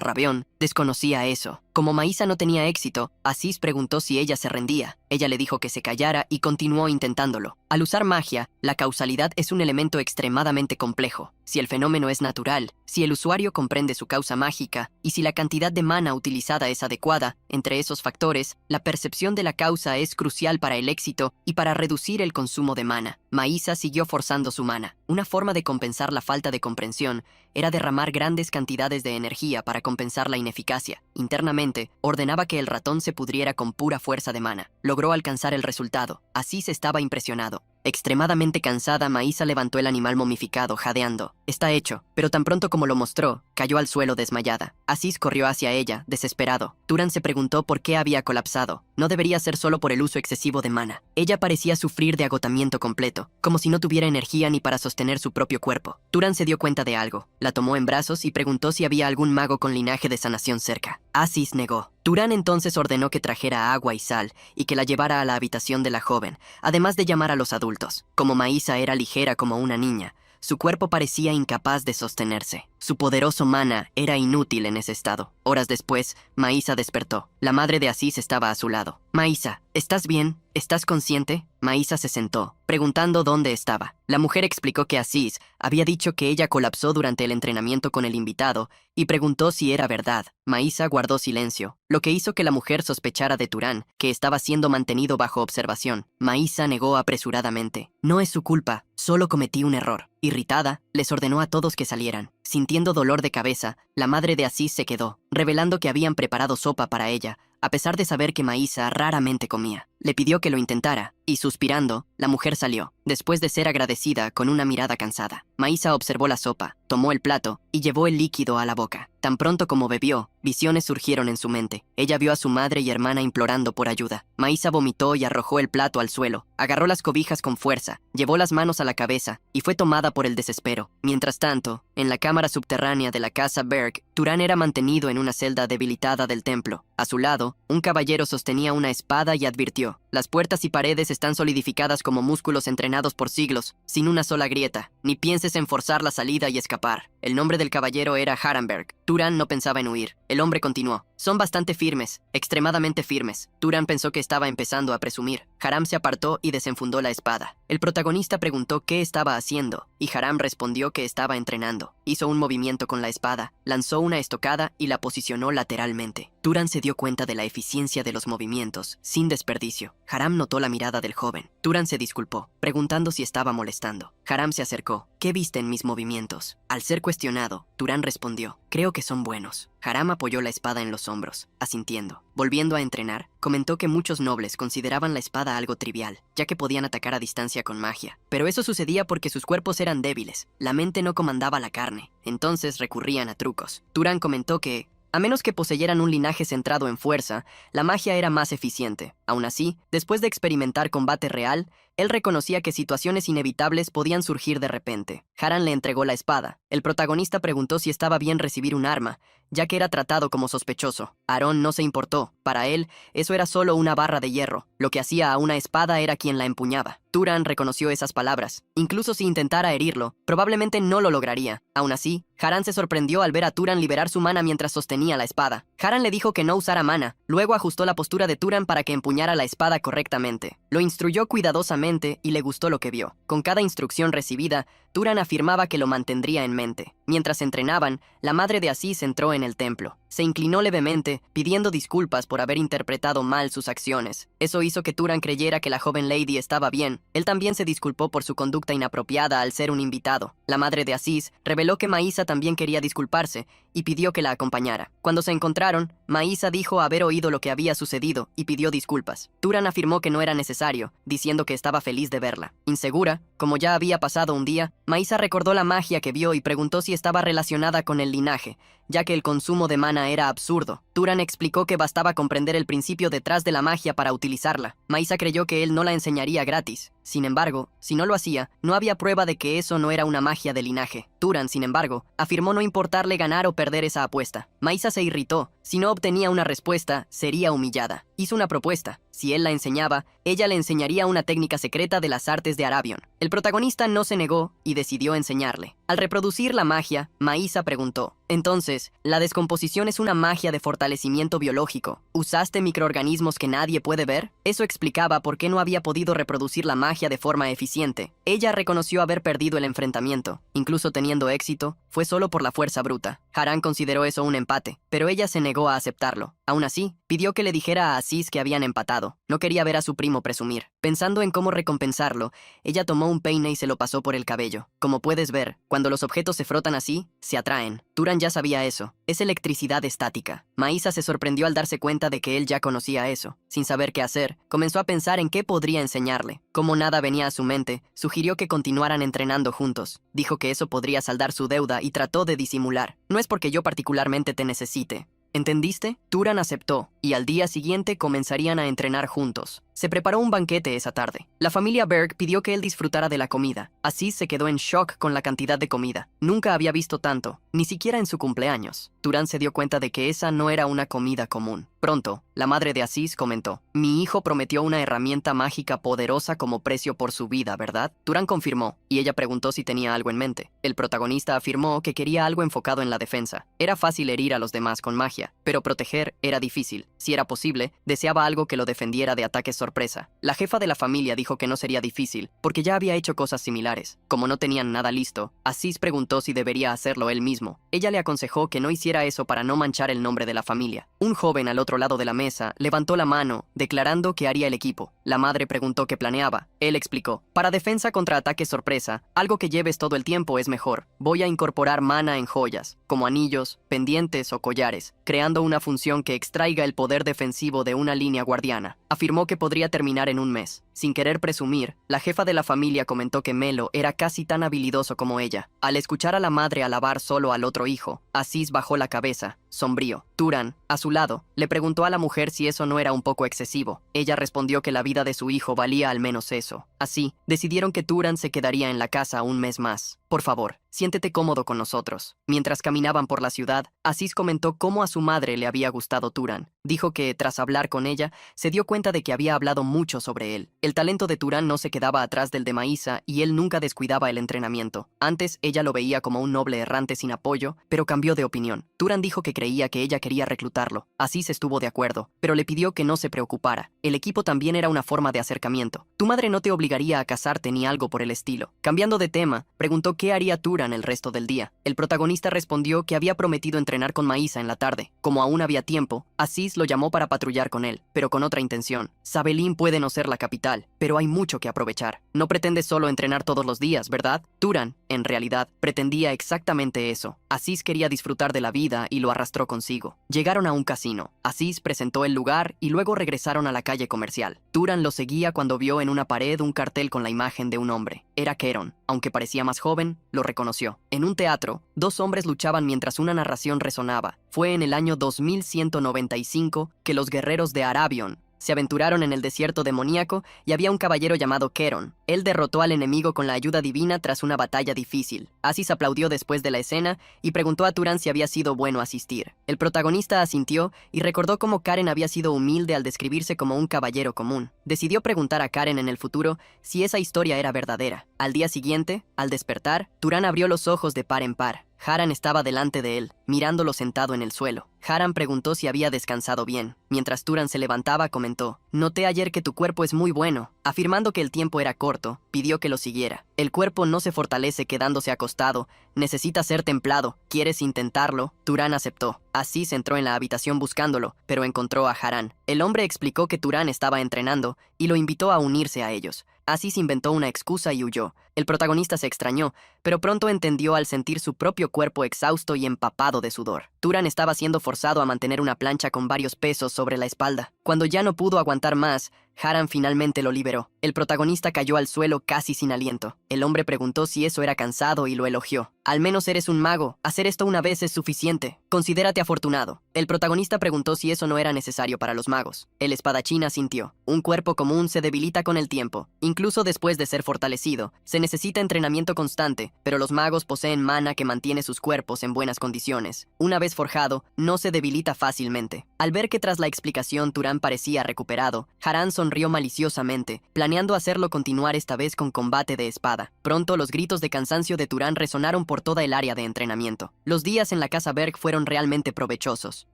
Rabión desconocía eso. Como Maísa no tenía éxito, Aziz preguntó si ella se rendía. Ella le dijo que se callara y continuó intentándolo. Al usar magia, la causalidad es un elemento extremadamente complejo. Si el fenómeno es natural, si el usuario comprende su causa mágica y si la cantidad de mana utilizada es adecuada, entre esos factores, la percepción de la causa es crucial para el éxito y para reducir el consumo de mana. Maísa siguió forzando su mana. Una forma de compensar la falta de comprensión era derramar grandes cantidades de energía para compensar la ineficacia. Internamente, ordenaba que el ratón se pudriera con pura fuerza de mana. Logró alcanzar el resultado. Aziz estaba impresionado. Extremadamente cansada, Maísa levantó el animal momificado, jadeando. Está hecho, pero tan pronto como lo mostró, cayó al suelo desmayada. Aziz corrió hacia ella, desesperado. Turán se preguntó por qué había colapsado. No debería ser solo por el uso excesivo de mana. Ella parecía sufrir de agotamiento completo, como si no tuviera energía ni para sostener su propio cuerpo. Turán se dio cuenta de algo. La tomó en brazos y preguntó si había algún mago con linaje de sanación cerca. Aziz negó. Turán entonces ordenó que trajera agua y sal y que la llevara a la habitación de la joven, además de llamar a los adultos. Como Maísa era ligera como una niña, su cuerpo parecía incapaz de sostenerse. Su poderoso mana era inútil en ese estado. Horas después, Maísa despertó. La madre de Aziz estaba a su lado. «Maísa, ¿estás bien? ¿Estás consciente?» Maísa se sentó, preguntando dónde estaba. La mujer explicó que Aziz había dicho que ella colapsó durante el entrenamiento con el invitado y preguntó si era verdad. Maísa guardó silencio, lo que hizo que la mujer sospechara de Turán, que estaba siendo mantenido bajo observación. Maísa negó apresuradamente. «No es su culpa, solo cometí un error». Irritada, les ordenó a todos que salieran. Sintiendo dolor de cabeza, la madre de Aziz se quedó, revelando que habían preparado sopa para ella, a pesar de saber que Maísa raramente comía. Le pidió que lo intentara, y suspirando, la mujer salió, después de ser agradecida con una mirada cansada. Maísa observó la sopa, tomó el plato y llevó el líquido a la boca. Tan pronto como bebió, visiones surgieron en su mente. Ella vio a su madre y hermana implorando por ayuda. Maísa vomitó y arrojó el plato al suelo, agarró las cobijas con fuerza, llevó las manos a la cabeza y fue tomada por el desespero. Mientras tanto, en la cámara subterránea de la casa Berg, Turán era mantenido en una celda debilitada del templo. A su lado, un caballero sostenía una espada y advirtió: «Las puertas y paredes están solidificadas como músculos entrenados por siglos, sin una sola grieta. Ni pienses en forzar la salida y escapar». El nombre del caballero era Harrenberg. Turán no pensaba en huir. El hombre continuó: «Son bastante firmes, extremadamente firmes». Turán pensó que estaba empezando a presumir. Haram se apartó y desenfundó la espada. El protagonista preguntó qué estaba haciendo, y Haram respondió que estaba entrenando. Hizo un movimiento con la espada, lanzó una estocada y la posicionó lateralmente. Turán se dio cuenta de la eficiencia de los movimientos, sin desperdicio. Haram notó la mirada del joven. Turán se disculpó, preguntando si estaba molestando. Haram se acercó. «¿Qué viste en mis movimientos?». Al ser cuestionado, Turán respondió: «Creo que son buenos». Haram apoyó la espada en los hombros, asintiendo. Volviendo a entrenar, comentó que muchos nobles consideraban la espada algo trivial, ya que podían atacar a distancia con magia. Pero eso sucedía porque sus cuerpos eran débiles, la mente no comandaba la carne, entonces recurrían a trucos. Turán comentó que, a menos que poseyeran un linaje centrado en fuerza, la magia era más eficiente. Aún así, después de experimentar combate real, él reconocía que situaciones inevitables podían surgir de repente. Haran le entregó la espada. El protagonista preguntó si estaba bien recibir un arma, ya que era tratado como sospechoso. Aarón no se importó. Para él, eso era solo una barra de hierro. Lo que hacía a una espada era quien la empuñaba. Turán reconoció esas palabras. Incluso si intentara herirlo, probablemente no lo lograría. Aún así, Haran se sorprendió al ver a Turán liberar su mana mientras sostenía la espada. Haran le dijo que no usara mana. Luego ajustó la postura de Turán para que empuñara la espada correctamente. Lo instruyó cuidadosamente y le gustó lo que vio. Con cada instrucción recibida, Turán afirmaba que lo mantendría en mente. Mientras entrenaban, la madre de Aziz entró en el templo. Se inclinó levemente, pidiendo disculpas por haber interpretado mal sus acciones. Eso hizo que Turán creyera que la joven lady estaba bien. Él también se disculpó por su conducta inapropiada al ser un invitado. La madre de Aziz reveló que Maísa también quería disculparse y pidió que la acompañara. Cuando se encontraron, Maísa dijo haber oído lo que había sucedido y pidió disculpas. Turán afirmó que no era necesario, diciendo que estaba feliz de verla. Insegura, como ya había pasado un día, Maísa recordó la magia que vio y preguntó si estaba relacionada con el linaje, ya que el consumo de mana era absurdo. Turán explicó que bastaba comprender el principio detrás de la magia para utilizarla. Maísa creyó que él no la enseñaría gratis. Sin embargo, si no lo hacía, no había prueba de que eso no era una magia de linaje. Turán, sin embargo, afirmó no importarle ganar o perder esa apuesta. Maísa se irritó. Si no obtenía una respuesta, sería humillada. Hizo una propuesta. Si él la enseñaba, ella le enseñaría una técnica secreta de las artes de Arabion. El protagonista no se negó y decidió enseñarle. Al reproducir la magia, Maísa preguntó: «Entonces, ¿la descomposición es una magia de fortalecimiento biológico? ¿Usaste microorganismos que nadie puede ver?». Eso explicaba por qué no había podido reproducir la magia de forma eficiente. Ella reconoció haber perdido el enfrentamiento. Incluso teniendo éxito, fue solo por la fuerza bruta. Haran consideró eso un empate, pero ella se negó a aceptarlo. Aún así, pidió que le dijera a Aziz que habían empatado. No quería ver a su primo presumir. Pensando en cómo recompensarlo, ella tomó un peine y se lo pasó por el cabello. Como puedes ver, cuando los objetos se frotan así, se atraen. Turán ya sabía eso. Es electricidad estática. Maísa se sorprendió al darse cuenta de que él ya conocía eso. Sin saber qué hacer, comenzó a pensar en qué podría enseñarle. Como nada venía a su mente, sugirió que continuaran entrenando juntos. Dijo que eso podría saldar su deuda y trató de disimular. «No es porque yo particularmente te necesite. ¿Entendiste?». Turán aceptó, y al día siguiente comenzarían a entrenar juntos. Se preparó un banquete esa tarde. La familia Berg pidió que él disfrutara de la comida. Aziz se quedó en shock con la cantidad de comida. Nunca había visto tanto, ni siquiera en su cumpleaños. Turan se dio cuenta de que esa no era una comida común. Pronto, la madre de Aziz comentó: «Mi hijo prometió una herramienta mágica poderosa como precio por su vida, ¿verdad?». Turan confirmó, y ella preguntó si tenía algo en mente. El protagonista afirmó que quería algo enfocado en la defensa. Era fácil herir a los demás con magia, pero proteger era difícil. Si era posible, deseaba algo que lo defendiera de ataques sorpresa. La jefa de la familia dijo que no sería difícil, porque ya había hecho cosas similares. Como no tenían nada listo, Aziz preguntó si debería hacerlo él mismo. Ella le aconsejó que no hiciera eso para no manchar el nombre de la familia. Un joven al otro lado de la mesa levantó la mano, declarando que haría el equipo. La madre preguntó qué planeaba. Él explicó: «Para defensa contra ataques sorpresa, algo que lleves todo el tiempo es mejor. Voy a incorporar mana en joyas, como anillos, pendientes o collares, creando una función que extraiga el poder defensivo de una línea guardiana». Afirmó que podría terminar en un mes. Sin querer presumir, la jefa de la familia comentó que Melo era casi tan habilidoso como ella. Al escuchar a la madre alabar solo al otro hijo, Aziz bajó la cabeza, sombrío. Turan, a su lado, le preguntó a la mujer si eso no era un poco excesivo. Ella respondió que la vida de su hijo valía al menos eso. Así, decidieron que Turan se quedaría en la casa un mes más. «Por favor, siéntete cómodo con nosotros». Mientras caminaban por la ciudad, Aziz comentó cómo a su madre le había gustado Turan. Dijo que, tras hablar con ella, se dio cuenta de que había hablado mucho sobre él. El talento de Turan no se quedaba atrás del de Maísa y él nunca descuidaba el entrenamiento. Antes, ella lo veía como un noble errante sin apoyo, pero cambió de opinión. Turan dijo que creía que ella quería reclutarlo. Aziz estuvo de acuerdo, pero le pidió que no se preocupara. El equipo también era una forma de acercamiento. «Tu madre no te obligaría a casarte ni algo por el estilo». Cambiando de tema, preguntó qué haría Turan el resto del día. El protagonista respondió que había prometido entrenar con Maísa en la tarde. Como aún había tiempo, Aziz lo llamó para patrullar con él, pero con otra intención. Sabelín puede no ser la capital, pero hay mucho que aprovechar. No pretendes solo entrenar todos los días, ¿verdad? Turan, en realidad, pretendía exactamente eso. Aziz quería disfrutar de la vida y lo arrastró consigo. Llegaron a un casino. Aziz presentó el lugar y luego regresaron a la calle comercial. Turan lo seguía cuando vio en una pared un cartel con la imagen de un hombre. Era Keron. Aunque parecía más joven, lo reconoció. En un teatro, dos hombres luchaban mientras una narración resonaba. Fue en el año 2195 que los guerreros de Arabion se aventuraron en el desierto demoníaco y había un caballero llamado Keron. Él derrotó al enemigo con la ayuda divina tras una batalla difícil. Aziz aplaudió después de la escena y preguntó a Turan si había sido bueno asistir. El protagonista asintió y recordó cómo Karen había sido humilde al describirse como un caballero común. Decidió preguntar a Karen en el futuro si esa historia era verdadera. Al día siguiente, al despertar, Turan abrió los ojos de par en par. Haran estaba delante de él, mirándolo sentado en el suelo. Haran preguntó si había descansado bien. Mientras Turan se levantaba, comentó: «Noté ayer que tu cuerpo es muy bueno». Afirmando que el tiempo era corto, pidió que lo siguiera. «El cuerpo no se fortalece quedándose acostado. Necesita ser templado. ¿Quieres intentarlo?». Turan aceptó. Aziz entró en la habitación buscándolo, pero encontró a Haran. El hombre explicó que Turan estaba entrenando y lo invitó a unirse a ellos. Aziz inventó una excusa y huyó. El protagonista se extrañó, pero pronto entendió al sentir su propio cuerpo exhausto y empapado de sudor. Turan estaba siendo forzado a mantener una plancha con varios pesos sobre la espalda. Cuando ya no pudo aguantar más, Haran finalmente lo liberó. El protagonista cayó al suelo casi sin aliento. El hombre preguntó si eso era cansado y lo elogió. «Al menos eres un mago. Hacer esto una vez es suficiente. Considérate afortunado». El protagonista preguntó si eso no era necesario para los magos. El espadachín asintió. «Un cuerpo común se debilita con el tiempo. Incluso después de ser fortalecido, se necesita entrenamiento constante, pero los magos poseen mana que mantiene sus cuerpos en buenas condiciones. Una vez forjado, no se debilita fácilmente». Al ver que tras la explicación Turan parecía recuperado, Haran sonrió maliciosamente, planeando hacerlo continuar esta vez con combate de espada. Pronto los gritos de cansancio de Turan resonaron por toda el área de entrenamiento. Los días en la casa Berg fueron realmente provechosos.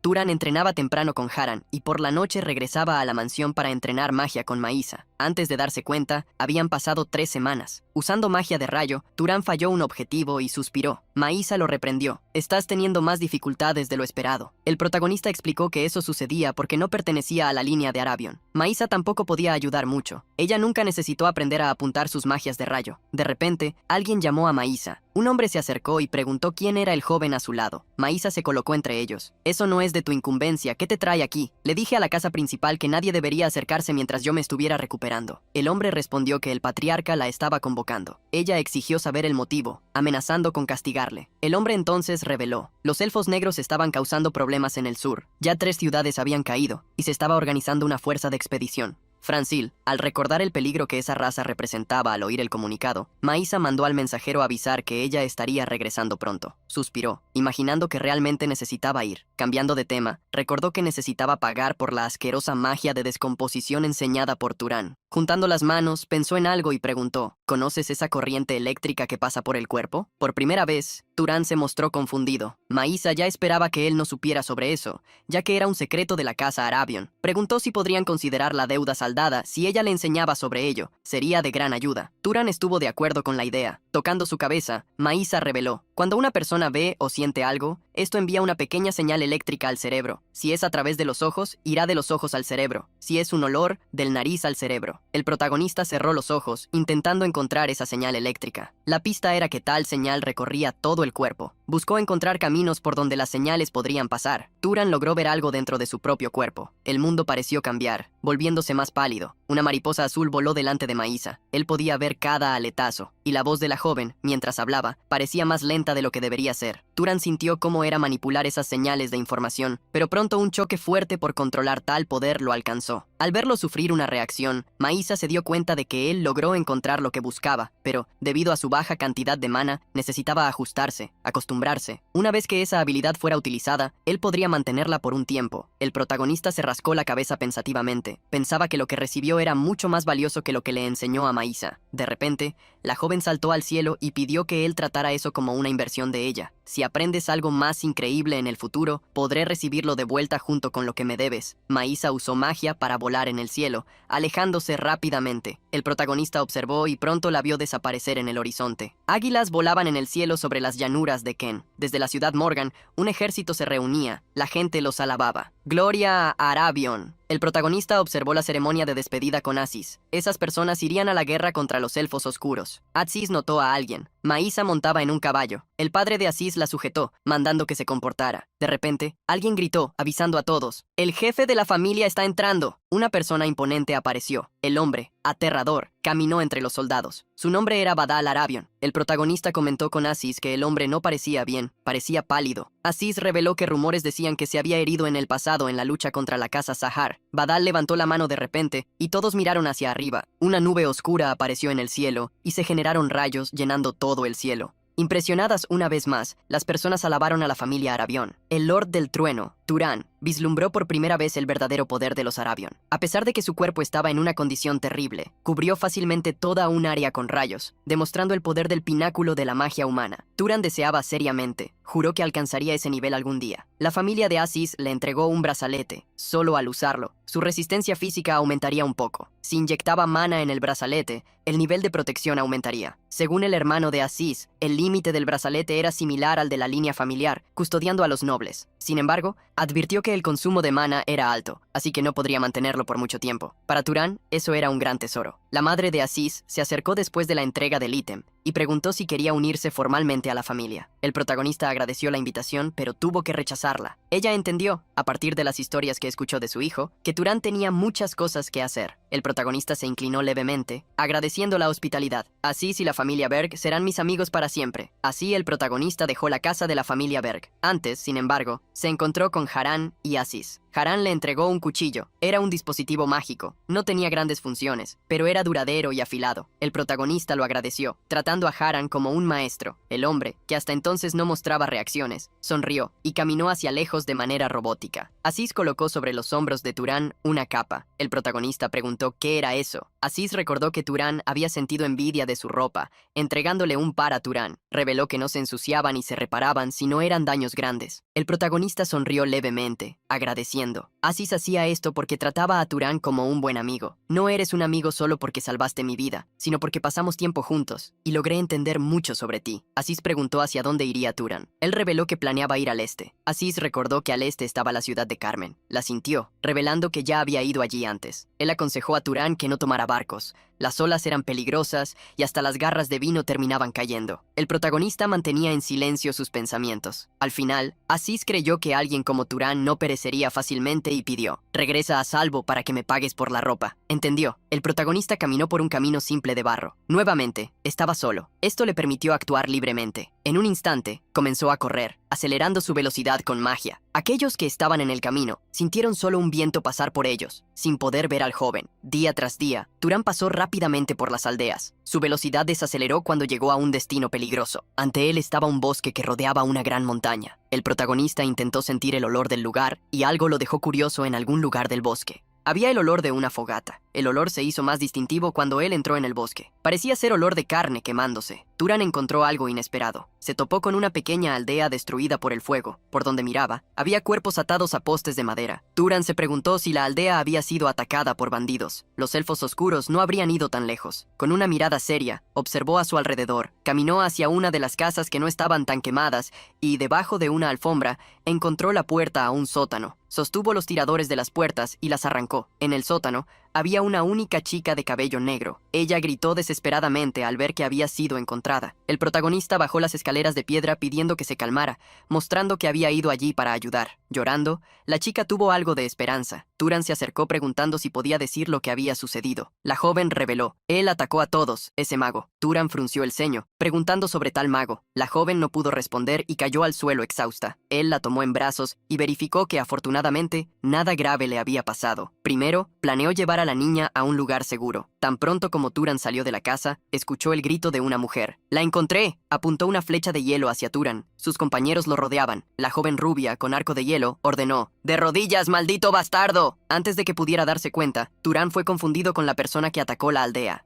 Turan entrenaba temprano con Haran y por la noche regresaba a la mansión para entrenar magia con Maísa. Antes de darse cuenta, habían pasado 3 semanas. Usando magia de rayo, Turan falló un objetivo y suspiró. Maísa lo reprendió. «Estás teniendo más dificultades de lo esperado». El protagonista explicó que eso sucedía porque no pertenecía a la línea de Arabion. Maísa tampoco podía ayudar mucho. Ella nunca necesitó aprender a apuntar sus magias de rayo. De repente, alguien llamó a Maísa. Un hombre se acercó y preguntó quién era el joven a su lado. Maísa se colocó entre ellos. «Eso no es de tu incumbencia. ¿Qué te trae aquí? Le dije a la casa principal que nadie debería acercarse mientras yo me estuviera recuperando». El hombre respondió que el patriarca la estaba convocando. Ella exigió saber el motivo, amenazando con castigarle. El hombre entonces reveló: los elfos negros estaban causando problemas en el sur. Ya 3 ciudades habían caído, y se estaba organizando una fuerza de expedición. Fransil, al recordar el peligro que esa raza representaba al oír el comunicado, Maísa mandó al mensajero avisar que ella estaría regresando pronto. Suspiró, imaginando que realmente necesitaba ir. Cambiando de tema, recordó que necesitaba pagar por la asquerosa magia de descomposición enseñada por Turán. Juntando las manos, pensó en algo y preguntó, ¿conoces esa corriente eléctrica que pasa por el cuerpo? Por primera vez, Turán se mostró confundido. Maísa ya esperaba que él no supiera sobre eso, ya que era un secreto de la casa Arabion. Preguntó si podrían considerar la deuda saldada si ella le enseñaba sobre ello. Sería de gran ayuda. Turán estuvo de acuerdo con la idea. Tocando su cabeza, Maísa reveló, cuando una persona ve o siente algo, esto envía una pequeña señal eléctrica al cerebro. Si es a través de los ojos, irá de los ojos al cerebro. Si es un olor, del nariz al cerebro. El protagonista cerró los ojos, intentando encontrar esa señal eléctrica. La pista era que tal señal recorría todo el cuerpo. Buscó encontrar caminos por donde las señales podrían pasar. Turán logró ver algo dentro de su propio cuerpo. El mundo pareció cambiar, volviéndose más pálido. Una mariposa azul voló delante de Maísa. Él podía ver cada aletazo, y la voz de la joven, mientras hablaba, parecía más lenta de lo que debería ser. Turán sintió cómo era manipular esas señales de información, pero pronto un choque fuerte por controlar tal poder lo alcanzó. Al verlo sufrir una reacción, Maísa se dio cuenta de que él logró encontrar lo que buscaba, pero, debido a su baja cantidad de mana, necesitaba ajustarse, acostumbrarse. Una vez que esa habilidad fuera utilizada, él podría mantenerla por un tiempo. El protagonista se rascó la cabeza pensativamente. Pensaba que lo que recibió era mucho más valioso que lo que le enseñó a Maísa. De repente, la joven saltó al cielo y pidió que él tratara eso como una inversión de ella. Si aprendes algo más increíble en el futuro, podré recibirlo de vuelta junto con lo que me debes. Maísa usó magia para volar en el cielo, alejándose rápidamente. El protagonista observó y pronto la vio desaparecer en el horizonte. Águilas volaban en el cielo sobre las llanuras de Ken. Desde la ciudad Morgan, un ejército se reunía. La gente los alababa. ¡Gloria a Arabion! El protagonista observó la ceremonia de despedida con Aziz. Esas personas irían a la guerra contra los elfos oscuros. Aziz notó a alguien. Maísa montaba en un caballo. El padre de Aziz la sujetó, mandando que se comportara. De repente, alguien gritó, avisando a todos. ¡El jefe de la familia está entrando! Una persona imponente apareció. El hombre, aterrador, caminó entre los soldados. Su nombre era Badal Arabion. El protagonista comentó con Aziz que el hombre no parecía bien, parecía pálido. Aziz reveló que rumores decían que se había herido en el pasado en la lucha contra la casa Sahar. Badal levantó la mano de repente y todos miraron hacia arriba. Una nube oscura apareció en el cielo y se generaron rayos llenando todo el cielo. Impresionadas una vez más, las personas alabaron a la familia Arabion. El Lord del Trueno, Turán, vislumbró por primera vez el verdadero poder de los Arabion. A pesar de que su cuerpo estaba en una condición terrible, cubrió fácilmente toda un área con rayos, demostrando el poder del pináculo de la magia humana. Turán deseaba seriamente, juró que alcanzaría ese nivel algún día. La familia de Aziz le entregó un brazalete. Solo al usarlo, su resistencia física aumentaría un poco. Si inyectaba mana en el brazalete, el nivel de protección aumentaría. Según el hermano de Aziz, el límite del brazalete era similar al de la línea familiar, custodiando a los nobles. Sin embargo, advirtió que el consumo de mana era alto, así que no podría mantenerlo por mucho tiempo. Para Turán, eso era un gran tesoro. La madre de Aziz se acercó después de la entrega del ítem y preguntó si quería unirse formalmente a la familia. El protagonista agradeció la invitación, pero tuvo que rechazarla. Ella entendió, a partir de las historias que escuchó de su hijo, que Turán tenía muchas cosas que hacer. El protagonista se inclinó levemente, agradeciendo la hospitalidad. Aziz y la familia Berg serán mis amigos para siempre. Así el protagonista dejó la casa de la familia Berg. Antes, sin embargo, se encontró con Harán y Aziz. Harán le entregó un cuchillo. Era un dispositivo mágico. No tenía grandes funciones, pero era duradero y afilado. El protagonista lo agradeció, tratando a Harán como un maestro. El hombre, que hasta entonces no mostraba reacciones, sonrió y caminó hacia lejos de manera robótica. Aziz colocó sobre los hombros de Turán una capa. El protagonista preguntó qué era eso. Aziz recordó que Turán había sentido envidia de su ropa, entregándole un par a Turán. Reveló que no se ensuciaban y se reparaban si no eran daños grandes. El protagonista sonrió levemente, agradeciendo. Aziz hacía esto porque trataba a Turán como un buen amigo. No eres un amigo solo porque salvaste mi vida, sino porque pasamos tiempo juntos y logré entender mucho sobre ti. Aziz preguntó hacia dónde iría Turán. Él reveló que planeaba ir al este. Aziz recordó que al este estaba la ciudad de Carmen. La sintió, revelando que ya había ido allí antes. Él aconsejó a Turán que no tomara barcos. Las olas eran peligrosas y hasta las garras de vino terminaban cayendo. El protagonista mantenía en silencio sus pensamientos. Al final, Aziz creyó que alguien como Turán no perecería fácilmente y pidió: regresa a salvo para que me pagues por la ropa. Entendió. El protagonista caminó por un camino simple de barro. Nuevamente, estaba solo. Esto le permitió actuar libremente. En un instante, comenzó a correr, acelerando su velocidad con magia. Aquellos que estaban en el camino sintieron solo un viento pasar por ellos, sin poder ver al joven. Día tras día, Turan pasó rápidamente por las aldeas. Su velocidad desaceleró cuando llegó a un destino peligroso. Ante él estaba un bosque que rodeaba una gran montaña. El protagonista intentó sentir el olor del lugar y algo lo dejó curioso en algún lugar del bosque. Había el olor de una fogata. El olor se hizo más distintivo cuando él entró en el bosque. Parecía ser olor de carne quemándose. Turan encontró algo inesperado. Se topó con una pequeña aldea destruida por el fuego. Por donde miraba, había cuerpos atados a postes de madera. Turan se preguntó si la aldea había sido atacada por bandidos. Los elfos oscuros no habrían ido tan lejos. Con una mirada seria, observó a su alrededor. Caminó hacia una de las casas que no estaban tan quemadas y, debajo de una alfombra, encontró la puerta a un sótano. Sostuvo los tiradores de las puertas y las arrancó. En el sótano había una única chica de cabello negro. Ella gritó desesperadamente al ver que había sido encontrada. El protagonista bajó las escaleras de piedra pidiendo que se calmara, mostrando que había ido allí para ayudar. Llorando, la chica tuvo algo de esperanza. Turan se acercó preguntando si podía decir lo que había sucedido. La joven reveló: él atacó a todos, ese mago. Turan frunció el ceño, preguntando sobre tal mago. La joven no pudo responder y cayó al suelo exhausta. Él la tomó en brazos y verificó que afortunadamente nada grave le había pasado. Primero, planeó llevar a la niña a un lugar seguro. Tan pronto como Turan salió de la casa, escuchó el grito de una mujer. «¡La encontré!», apuntó una flecha de hielo hacia Turan. Sus compañeros lo rodeaban. La joven rubia, con arco de hielo, ordenó: «¡De rodillas, maldito bastardo!». Antes de que pudiera darse cuenta, Turan fue confundido con la persona que atacó la aldea.